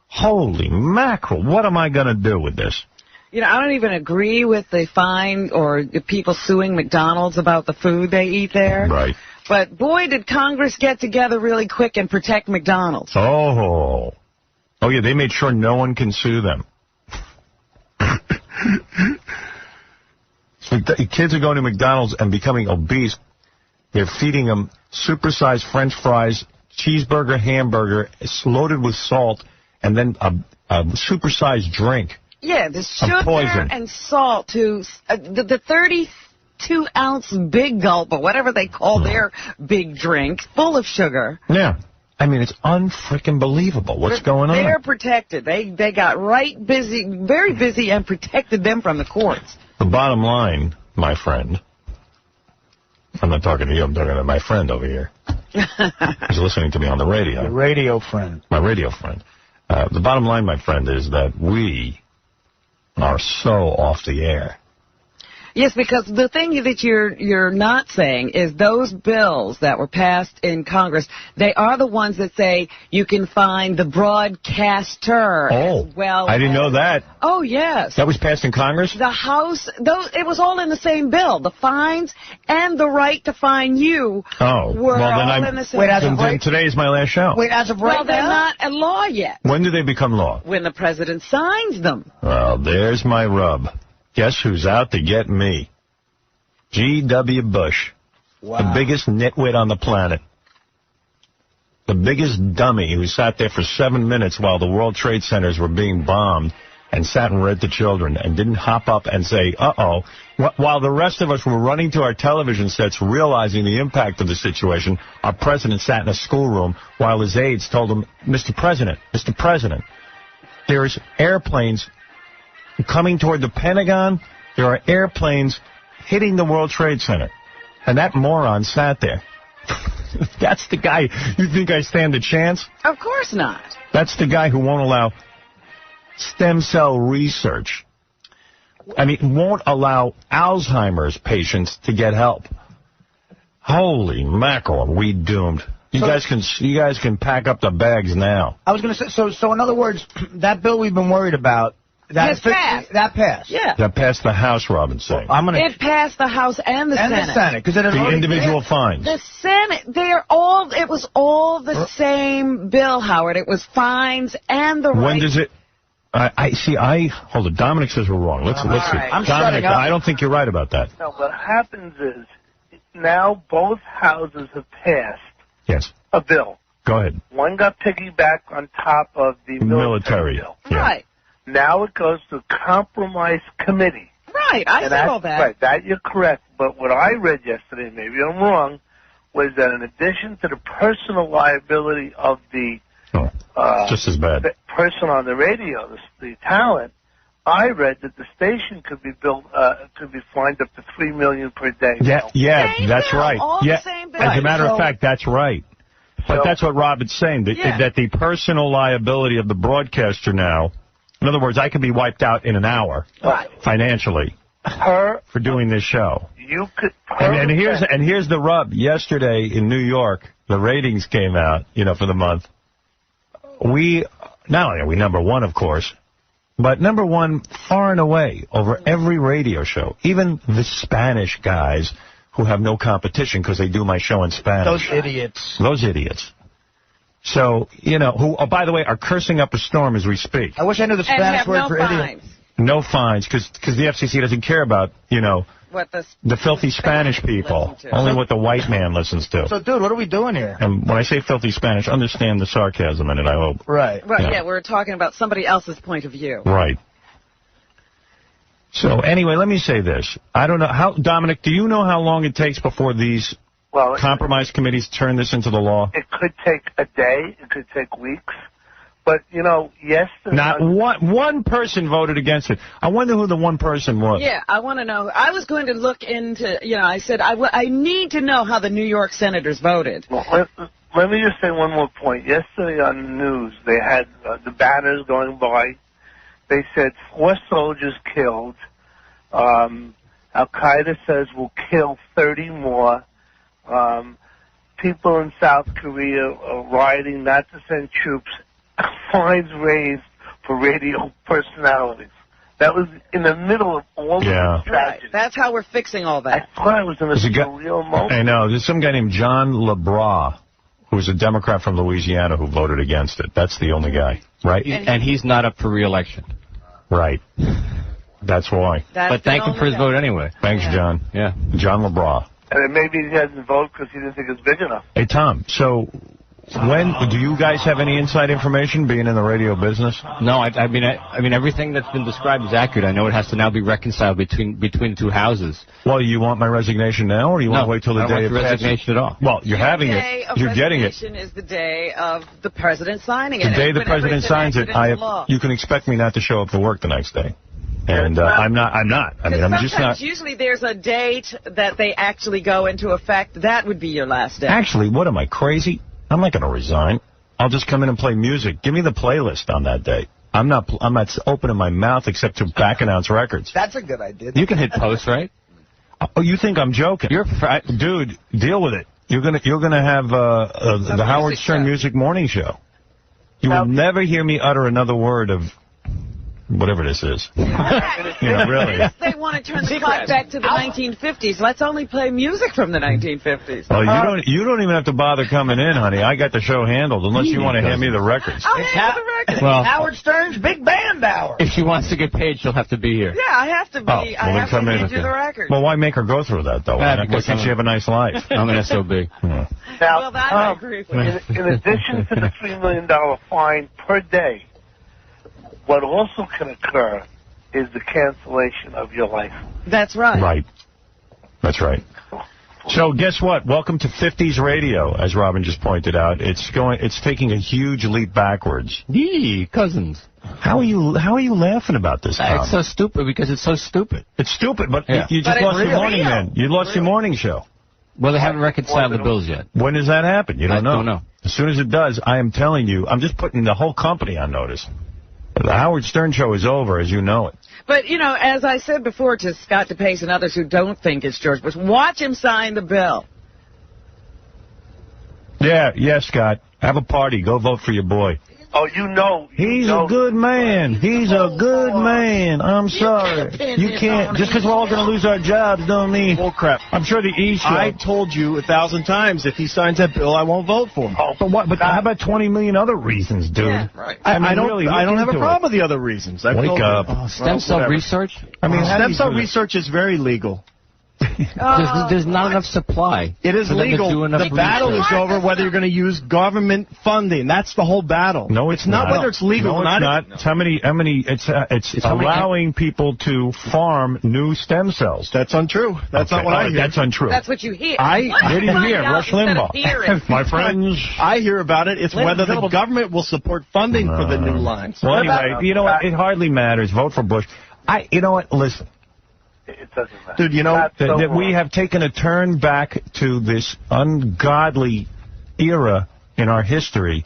Holy mackerel, what am I going to do with this? I don't even agree with the fine or the people suing McDonald's about the food they eat there. Right. But, boy, did Congress get together really quick and protect McDonald's. Oh, yeah, they made sure no one can sue them. So kids are going to McDonald's and becoming obese. They're feeding them supersized French fries, cheeseburger, hamburger, loaded with salt, and then a supersized drink. Yeah, the sugar and salt to the 32-ounce big gulp or whatever they call their big drink, full of sugar. Yeah. I mean, it's unfreaking believable. What's going on? They're protected. They got very busy, and protected them from the courts. The bottom line, my friend, I'm not talking to you, I'm talking to my friend over here. He's listening to me on the radio. The radio friend. My radio friend. The bottom line, my friend, is that we are so off the air. Yes, because the thing that you're not saying is those bills that were passed in Congress, they are the ones that say you can find the broadcaster. Oh, as well. I didn't know that. Oh, yes. That was passed in Congress? The House, it was all in the same bill. The fines and the right to fine you were all in the same bill. Then today is my last show. Wait, as of right now? Well, they're not a law yet. When do they become law? When the president signs them. Well, there's my rub. Guess who's out to get me? G.W. Bush. Wow. The biggest nitwit on the planet. The biggest dummy who sat there for 7 minutes while the World Trade Centers were being bombed and sat and read to children and didn't hop up and say, uh-oh. While the rest of us were running to our television sets realizing the impact of the situation, our president sat in a schoolroom while his aides told him, Mr. President, there's airplanes coming toward the Pentagon. There are airplanes hitting the World Trade Center. And that moron sat there. That's the guy. You think I stand a chance? Of course not. That's the guy who won't allow stem cell research. I mean, won't allow Alzheimer's patients to get help. Holy mackerel, are we doomed. You guys can pack up the bags now. I was going to say, so in other words, that bill we've been worried about, that passed. Yeah. That passed the House, Robinson. It passed the House and the Senate. The Senate, because the individual fines. The Senate, it was all the same bill, Howard. It was fines and the right. Hold on. Dominic says we're wrong. Let's see. I'm Dominic, I don't think you're right about that. No, what happens is now both houses have passed a bill. Go ahead. One got piggybacked on top of the military bill. Yeah. Right. Now it goes to compromise committee. Right, I said all that. Right, that you're correct. But what I read yesterday, maybe I'm wrong, was that in addition to the personal liability of the just as bad the person on the radio, the talent, I read that the station could be fined up to $3 million per day. Yeah, that's right. All the same bill. As a matter of fact, that's right. But that's what Robin's saying, that the personal liability of the broadcaster now, in other words, I could be wiped out in an hour financially for doing this show. You could. And here's the rub. Yesterday in New York, the ratings came out, for the month. We, not only are we number one, of course, but number one far and away over every radio show. Even the Spanish guys who have no competition because they do my show in Spanish. Those idiots. So, who, by the way, are cursing up a storm as we speak. I wish I knew the Spanish word for idiot. No fines, because the FCC doesn't care about, what the filthy Spanish people. Only what the white man listens to. So, dude, what are we doing here? And when I say filthy Spanish, understand the sarcasm in it, I hope. Right. Yeah, we're talking about somebody else's point of view. Right. So, anyway, let me say this. I don't know. Dominic, do you know how long it takes before these compromise committees turn this into the law? It could take a day. It could take weeks. But, yesterday... Not one person voted against it. I wonder who the one person was. Yeah, I want to know. I was going to look into, I said, I need to know how the New York senators voted. Well, let me just say one more point. Yesterday on the news, they had the banners going by. They said 4 soldiers killed. Al-Qaeda says we'll kill 30 more. People in South Korea are rioting not to send troops. Fines raised for radio personalities. That was in the middle of all of the tragedy. Right. That's how we're fixing all that. I thought I was in a surreal moment. I know. There's some guy named John 𝗏, who's a Democrat from Louisiana who voted against it. That's the only guy, right? And he's not up for re-election. Right. That's why. But thank him for his vote anyway. Thanks, John. Yeah. John 𝗏. And maybe he hasn't voted because he didn't think it's big enough. Hey, Tom, so... do you guys have any inside information, being in the radio business? No, I mean, everything that's been described is accurate. I know it has to now be reconciled between the two houses. Well, you want my resignation now, or you want to wait till the day of resignation at all? Well, you're having it. You're getting it. Resignation is the day of the president signing it. The day the president signs it, you can expect me not to show up for work the next day. And I'm not. I mean, I'm just not. Usually there's a date that they actually go into effect. That would be your last day. Actually, what am I, crazy? I'm not going to resign. I'll just come in and play music. Give me the playlist on that day. I'm not opening my mouth except to back announce records. That's a good idea. You can hit post, right? Oh, you think I'm joking? Dude, deal with it. You're gonna have the Howard Stern Music Morning Show. You will never hear me utter another word of whatever this is. Really. If they want to turn the clock back to the 1950s, let's only play music from the 1950s. Oh, you don't even have to bother coming in, honey. I got the show handled, unless you want to hand me the records. I'll hand you the records. Well, Howard Stern's Big Band Hour. If she wants to get paid, she'll have to be here. Yeah, I have to be. I have to hand you the records. Well, why make her go through that, though? Why can't she have a nice life? I'm an SOB. Now, well, that I agree with. In addition to the $3 million fine per day, what also can occur is the cancellation of your life. That's right. Right. That's right. So guess what? Welcome to 50s radio, as Robin just pointed out. It's taking a huge leap backwards. Cousins. How are you laughing about this, Tom? It's so stupid because it's so stupid. It's stupid, but you just lost your morning man. You lost your morning show. Well, they haven't reconciled the bills yet. When does that happen? You don't know. I don't know. As soon as it does, I am telling you, I'm just putting the whole company on notice. The Howard Stern show is over, as you know it. But, as I said before to Scott DePace and others who don't think it's George Bush, watch him sign the bill. Yeah, Scott. Have a party. Go vote for your boy. Oh, you know. He's a good man. He's a good man. I'm sorry. You can't. Just because we're all going to lose our jobs don't mean. Well, crap. I'm sure the E show. I told you 1,000 times if he signs that bill, I won't vote for him. Oh, but what? But how about 20 million other reasons, dude? Yeah, right. I don't have a problem with the other reasons. Wake up. Stem cell research? I mean, stem cell research is very legal. There's not enough supply. It is legal. The battle is over whether you're going to use government funding. That's the whole battle. No, it's not whether it's legal or not. No, it's not. It's allowing people to farm new stem cells. That's untrue. That's not what I hear. That's untrue. That's what you hear. What do you hear? Rush Limbaugh. My friends. I hear about it. It's whether the government will support funding for the new lines. Well, anyway, you know what? It hardly matters. Vote for Bush. You know what? Listen. It doesn't matter. Dude, you know that we have taken a turn back to this ungodly era in our history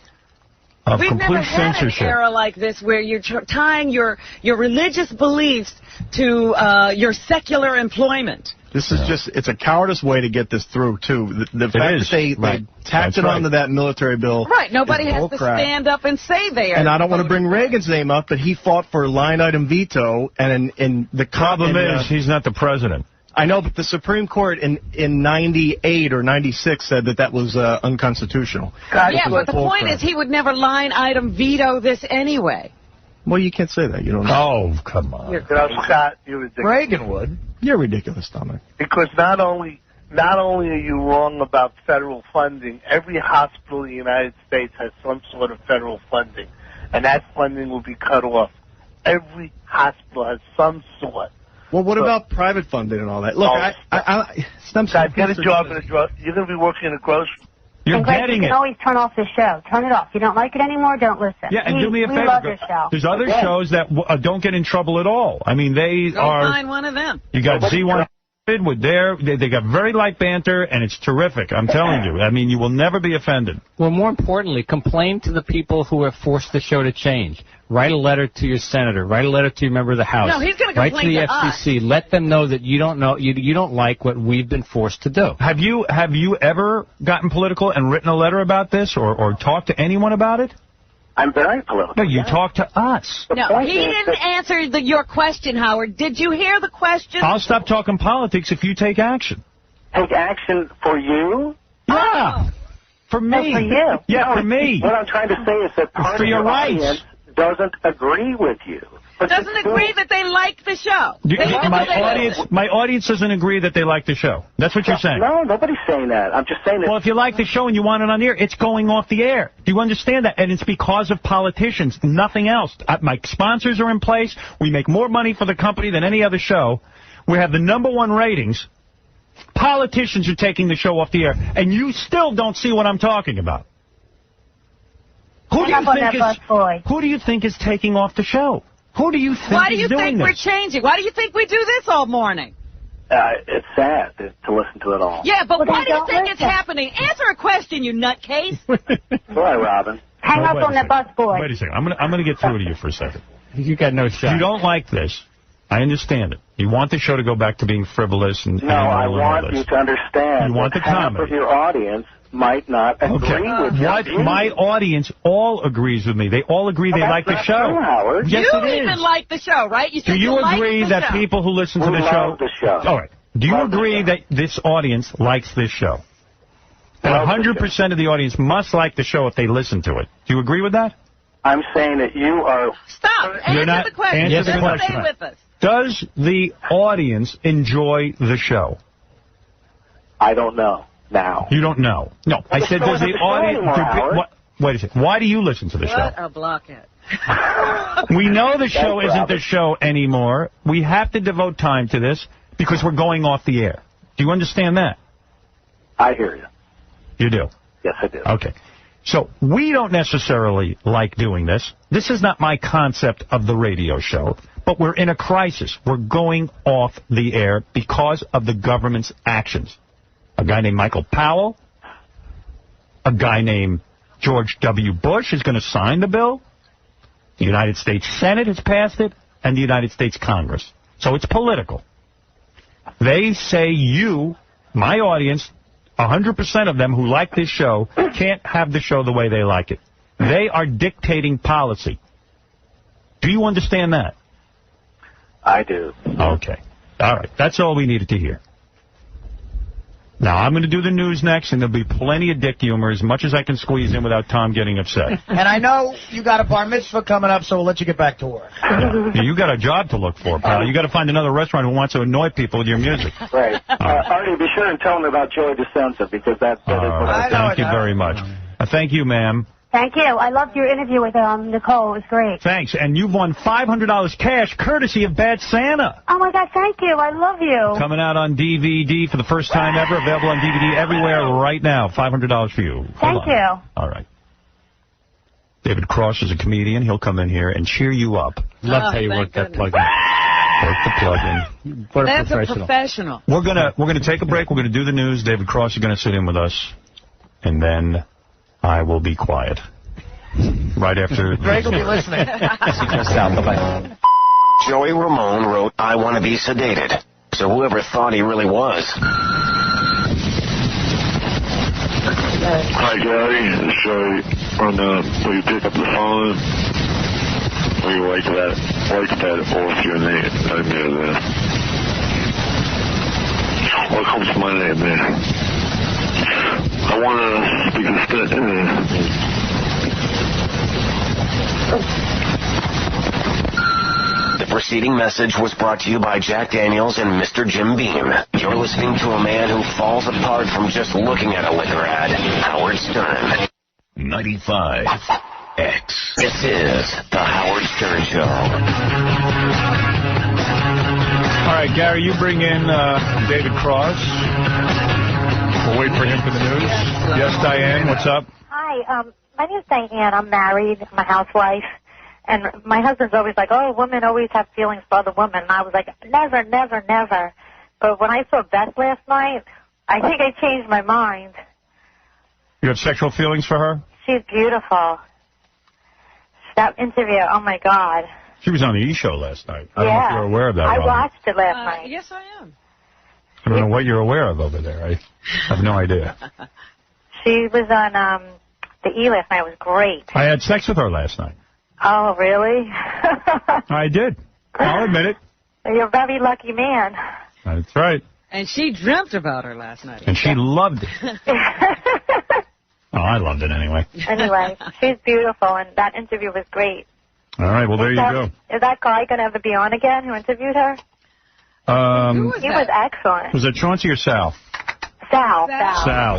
of We've complete never had censorship. an era like this where you're tying your religious beliefs to your secular employment. This is it's a cowardice way to get this through, too. The fact that they tacked it onto that military bill. Right, nobody has to stand up and say they are. And I don't want to bring Reagan's name up, but he fought for a line-item veto, and the problem is he's not the president. I know, but the Supreme Court in 98 or 96 said that was unconstitutional. Yeah, but the point is he would never line-item veto this anyway. Well, you can't say that. You don't know. Oh, come on. Scott, you're ridiculous. Reagan would. You're ridiculous, Dominic. Because not only are you wrong about federal funding, every hospital in the United States has some sort of federal funding, and that funding will be cut off. Every hospital has some sort. Well, what about private funding and all that? Look, get a job in a drug. You're going to be working in a grocery. You're and Greg, getting you can always turn off the show. Turn it off. If you don't like it anymore, don't listen. Yeah, and do me a favor. We love your show. There's other shows that don't get in trouble at all. I mean, they are. Find one of them. You got Z100 with they got very light banter, and it's terrific. I'm telling you. I mean, you will never be offended. Well, more importantly, complain to the people who have forced the show to change. Write a letter to your senator. Write a letter to your member of the House. No, he's going to complain to the FCC. us. Let them know that you don't like what we've been forced to do. Have you ever gotten political and written a letter about this or talked to anyone about it? I'm very political. No, you talked to us. No, he didn't answer your question, Howard. Did you hear the question? I'll stop talking politics if you take action. Take action for you? Yeah. For me. No, for you. Yeah, for me. What I'm trying to say is that part for of your rights. Audience doesn't agree with you. But doesn't agree that they like the show. My audience doesn't agree that they like the show. That's what you're saying. No, nobody's saying that. I'm just saying that. Well, if you like the show and you want it on the air, it's going off the air. Do you understand that? And it's because of politicians, nothing else. My sponsors are in place. We make more money for the company than any other show. We have the #1 ratings. Politicians are taking the show off the air, and you still don't see what I'm talking about. Who do you think is taking off the show? Who do you think is doing this? Why do you think we're changing? Why do you think we do this all morning? It's sad to listen to it all. Yeah, but why do you think it's happening? Answer a question, you nutcase. Sorry, Robin. Hang up on that busboy. Wait a second. I'm gonna get through to you for a second. You got no shot. You don't like this. I understand it. You want the show to go back to being frivolous and No, I want you to understand. You want the half comedy. of your audience might not agree with you. My audience all agrees with me. They all agree they like the show. True, Howard. Yes, you it is. even like the show, right? You Do you agree that people who listen to the show... the show. All right. Do you agree that this audience likes this show? And 100% of the audience must like the show if they listen to it. Do you agree with that? I'm saying that you are... Stop. Answer the question. Answer the question. Stay with us. Does the audience enjoy the show? I don't know now. You don't know? No. I said, does the audience... Wait a second. Why do you listen to the show? What a blockhead. We know the show isn't the show anymore. We have to devote time to this because we're going off the air. Do you understand that? I hear you. You do? Yes, I do. Okay. So we don't necessarily like doing this. This is not my concept of the radio show, but we're in a crisis. We're going off the air because of the government's actions. A guy named Michael Powell, a guy named George W. Bush is going to sign the bill. The United States Senate has passed it, and the United States Congress. So it's political. They say you, my audience, 100% of them who like this show, can't have the show the way they like it. They are dictating policy. Do you understand that? I do. Okay. All right. That's all we needed to hear. Now, I'm going to do the news next, and there'll be plenty of dick humor, as much as I can squeeze in without Tom getting upset. And I know you got a bar mitzvah coming up, so we'll let you get back to work. Yeah, you got a job to look for, pal. You got to find another restaurant who wants to annoy people with your music. Right. Artie, be sure and tell me about Joey DeSenza, because that is what I Thank you very much. Thank you, ma'am. Thank you. I loved your interview with Nicole. It was great. Thanks. And you've won $500 cash, courtesy of Bad Santa. Oh, my God, thank you. I love you. Coming out on DVD for the first time ever. Available on DVD everywhere right now. $500 for you. Thank you. All right. David Cross is a comedian. He'll come in here and cheer you up. Love how you work that plug-in. Work the plug-in. What That's a professional. We're gonna take a break. We're gonna do the news. David Cross is gonna sit in with us, and then I will be quiet. Right after... Greg will be listening. Joey Ramone wrote, I want to be sedated. So whoever thought he really was. Hi, Gary. It's Joey. Will you pick up the phone? Will you wake that off your name there? What comes to my name there? I want to speak to The preceding message was brought to you by Jack Daniels and Mr. Jim Beam. You're listening to a man who falls apart from just looking at a liquor ad. Howard Stern. 95X. This is The Howard Stern Show. All right, Gary, you bring in David Cross. We'll wait for him for the news. Yes, Diane, what's up? Hi, my name's Diane. I'm married. I'm a housewife. And my husband's always like, oh, women always have feelings for other women. And I was like, never, never, never. But when I saw Beth last night, I think I changed my mind. You have sexual feelings for her? She's beautiful. That interview, oh, my God. She was on the E! Show last night. I don't know if you're aware of that, I Robin. watched it last night. Yes, I am. I don't know what you're aware of over there. I have no idea. She was on the E! last night. It was great. I had sex with her last night. Oh, really? I did. I'll admit it. You're a very lucky man. That's right. And she dreamt about her last night. And she loved it. Oh, I loved it anyway. Anyway, she's beautiful, and that interview was great. All right, well, there you go. Is that guy going to ever be on again who interviewed her? He was excellent. Was it Chauncey or Sal? Sal,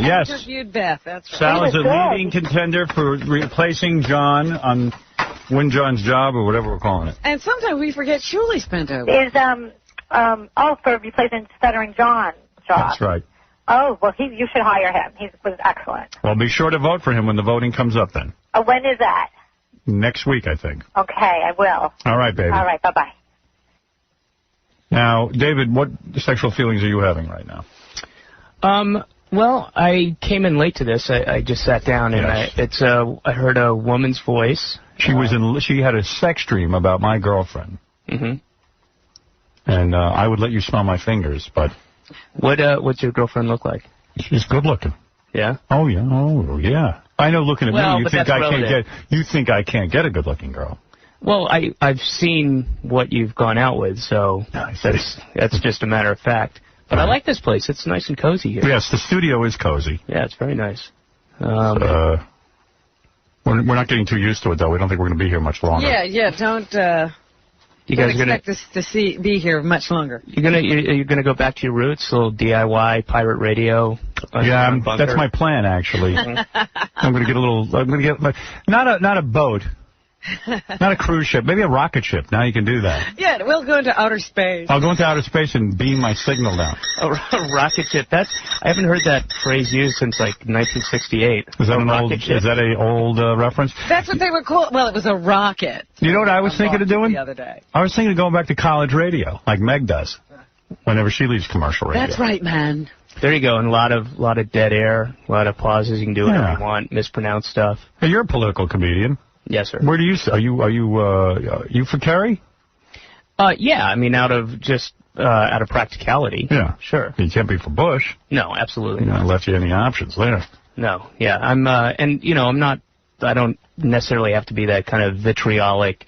yes. Interviewed Beth, that's right. Sal is a leading contender for replacing John on Win John's Job, or whatever we're calling it. And sometimes we forget Shuley's been over. Is, for replacing Stuttering John's job. That's right. Oh, well, you should hire him. He was excellent. Well, be sure to vote for him when the voting comes up then. When is that? Next week, I think. Okay, I will. All right, baby. All right, bye-bye. Now, David, what sexual feelings are you having right now? Well, I came in late to this. I just sat down and I heard a woman's voice. She had a sex dream about my girlfriend. Mm-hmm. And I would let you smell my fingers, but what's your girlfriend look like? She's good looking. Yeah. Oh yeah. Oh yeah. I know. Looking at me, you think I can't get a good looking girl. Well, I've seen what you've gone out with, so that's just a matter of fact. But I like this place. It's nice and cozy here. Yes, the studio is cozy. Yeah, it's very nice. We're not getting too used to it, though. We don't think we're going to be here much longer. Yeah, don't expect us to be here much longer. You're gonna go back to your roots, a little DIY pirate radio. Yeah, that's my plan, actually. I'm going to get not a boat. Not a cruise ship, maybe a rocket ship. Now you can do that. Yeah, we'll go into outer space. I'll go into outer space and beam my signal down. A rocket ship. I haven't heard that phrase used since like 1968. Is that an old reference? That's what they were called. Well, it was a rocket. You know what I was thinking of doing? The other day. I was thinking of going back to college radio, like Meg does, whenever she leaves commercial radio. That's right, man. There you go, and a lot of dead air, a lot of pauses. You can do whatever you want, mispronounce stuff. Hey, you're a political comedian. Yes, sir. Where do you are you for Kerry? Yeah, I mean out of practicality. Yeah, sure. You can't be for Bush. No, absolutely not. Left you any options there. No, yeah, I'm and I'm not I don't necessarily have to be that kind of vitriolic,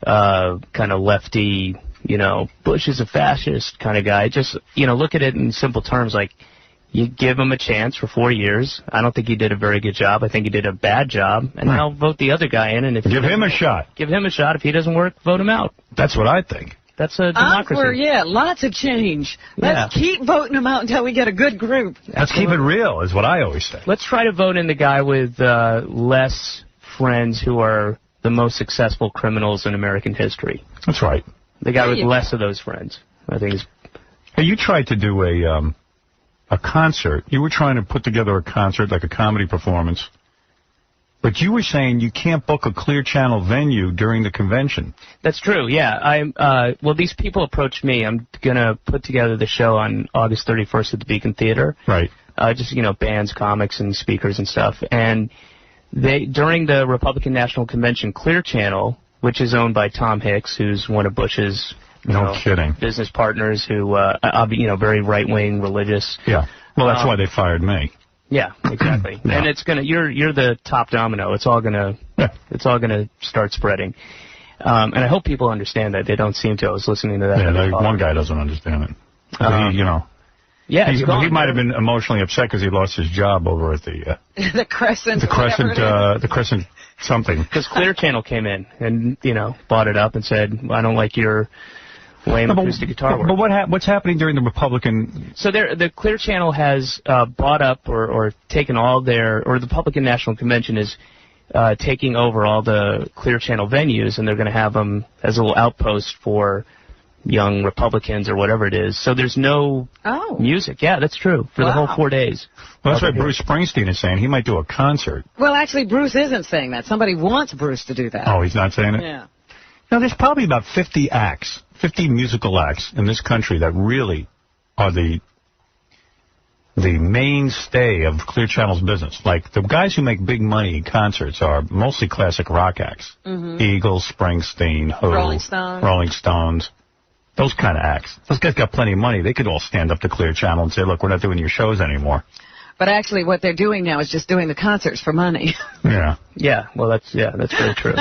kind of lefty, you know, Bush is a fascist kind of guy. Just, you know, look at it in simple terms, like, you give him a chance for 4 years. I don't think he did a very good job. I think he did a bad job. And now vote the other guy in. And if give him a shot. Give him a shot. If he doesn't work, vote him out. That's what I think. That's a democracy. Lots of change. Let's keep voting them out until we get a good group. Let's keep it real, is what I always say. Let's try to vote in the guy with less friends who are the most successful criminals in American history. That's right. The guy with less of those friends, I think is... Hey, you tried to do a concert. You were trying to put together a concert, like a comedy performance. But you were saying you can't book a Clear Channel venue during the convention. That's true, yeah. Well, these people approached me. I'm going to put together the show on August 31st at the Beacon Theater. Right. Just, you know, bands, comics, and speakers and stuff. And during the Republican National Convention, Clear Channel, which is owned by Tom Hicks, who's one of Bush's business partners, who, you know, very right-wing, religious. Yeah. Well, that's why they fired me. Yeah, exactly. Yeah. And it's gonna you're the top domino. It's all gonna start spreading. And I hope people understand that. They don't seem to. I was listening to that. Yeah, one guy doesn't understand it. He, you know. Yeah, he might have been emotionally upset because he lost his job over at the Crescent. The Crescent something. Because Clear Channel came in and, you know, bought it up and said, I don't like your lame acoustic guitar work. But what's happening during the Republican... So the Clear Channel has bought up or taken all the Republican National Convention is taking over all the Clear Channel venues, and they're going to have them as a little outpost for young Republicans or whatever it is. So there's no music. Yeah, that's true. For the whole 4 days. Well, that's what Bruce Springsteen is saying. He might do a concert. Well, actually, Bruce isn't saying that. Somebody wants Bruce to do that. Oh, he's not saying it? Yeah. Now, there's probably about 50 musical acts in this country that really are the mainstay of Clear Channel's business. Like, the guys who make big money in concerts are mostly classic rock acts. Eagles, Springsteen, Who, Rolling Stones. Those kind of acts. Those guys got plenty of money. They could all stand up to Clear Channel and say, look, we're not doing your shows anymore. But actually what they're doing now is just doing the concerts for money. Yeah. Yeah, well, that's very true.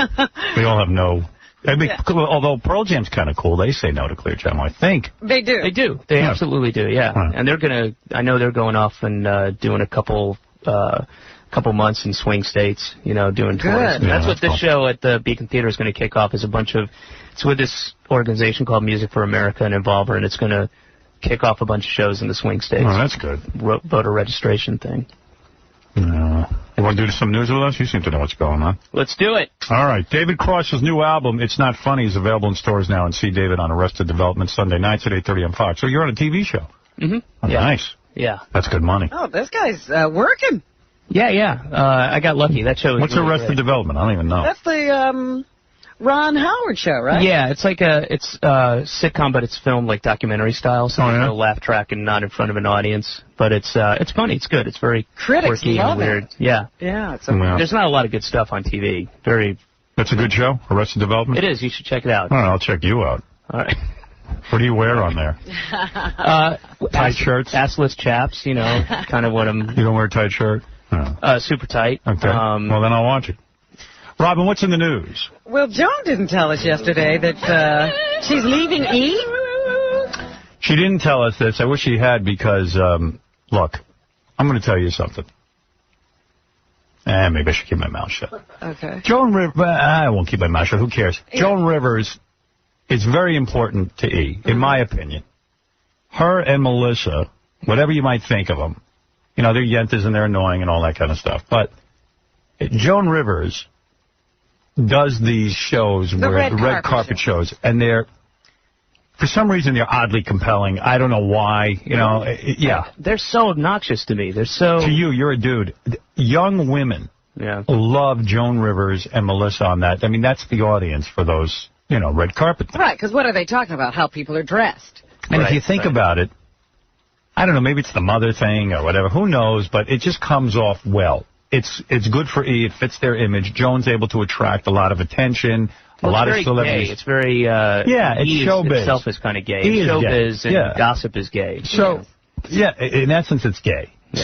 We all have no... I mean, although Pearl Jam's kind of cool, they say no to Clear Channel, I think. They do. They do. They absolutely do, yeah. Right. And I know they're going off and doing a couple months in swing states, you know, doing tours. Good. Yeah, that's what this show at the Beacon Theater is going to kick off, is it's with this organization called Music for America and Involver, and it's going to kick off a bunch of shows in the swing states. Oh, that's good. Voter registration thing. No. You want to do some news with us? You seem to know what's going on. Let's do it. All right. David Cross's new album, It's Not Funny, is available in stores now, and see David on Arrested Development Sunday nights at 8:30 on Fox. So you're on a TV show. Mm-hmm. Oh, yeah. Nice. Yeah. That's good money. Oh, this guy's working. Yeah. I got lucky. That show is What's really Arrested great. Development? I don't even know. That's the Ron Howard show, right? Yeah, it's like it's a sitcom, but it's filmed like documentary style, so there's no laugh track and not in front of an audience. But it's funny. It's good. It's very quirky and weird. Yeah. Yeah. There's not a lot of good stuff on TV. That's a good show, Arrested Development? It is. You should check it out. All right, I'll check you out. All right. What do you wear on there? Tight shirts? Assless chaps, you know, kind of what I'm... You don't wear a tight shirt? No. Super tight. Okay. Well, then I'll watch it. Robin, what's in the news? Well, Joan didn't tell us yesterday that she's leaving E! She didn't tell us this. I wish she had because, look, I'm going to tell you something. Maybe I should keep my mouth shut. Okay. Joan Rivers, I won't keep my mouth shut. Who cares? Yeah. Joan Rivers is very important to E, in my opinion. Her and Melissa, whatever you might think of them, you know, they're yentas and they're annoying and all that kind of stuff. But Joan Rivers does these shows, the red carpet shows, and they're, for some reason, they're oddly compelling. I don't know why. You know, yeah. They're so obnoxious to me. They're so... To you, you're a dude. Young women love Joan Rivers and Melissa on that. I mean, that's the audience for those, you know, red carpet things. Right, because what are they talking about? How people are dressed. And if you think about it, I don't know, maybe it's the mother thing or whatever. Who knows? But it just comes off well. It's good for E. It fits their image. Joan's able to attract a lot of attention. A lot of celebrities. Gay. It's very it's showbiz. Itself is kind of gay. Showbiz and gossip is gay. So, in essence, it's gay.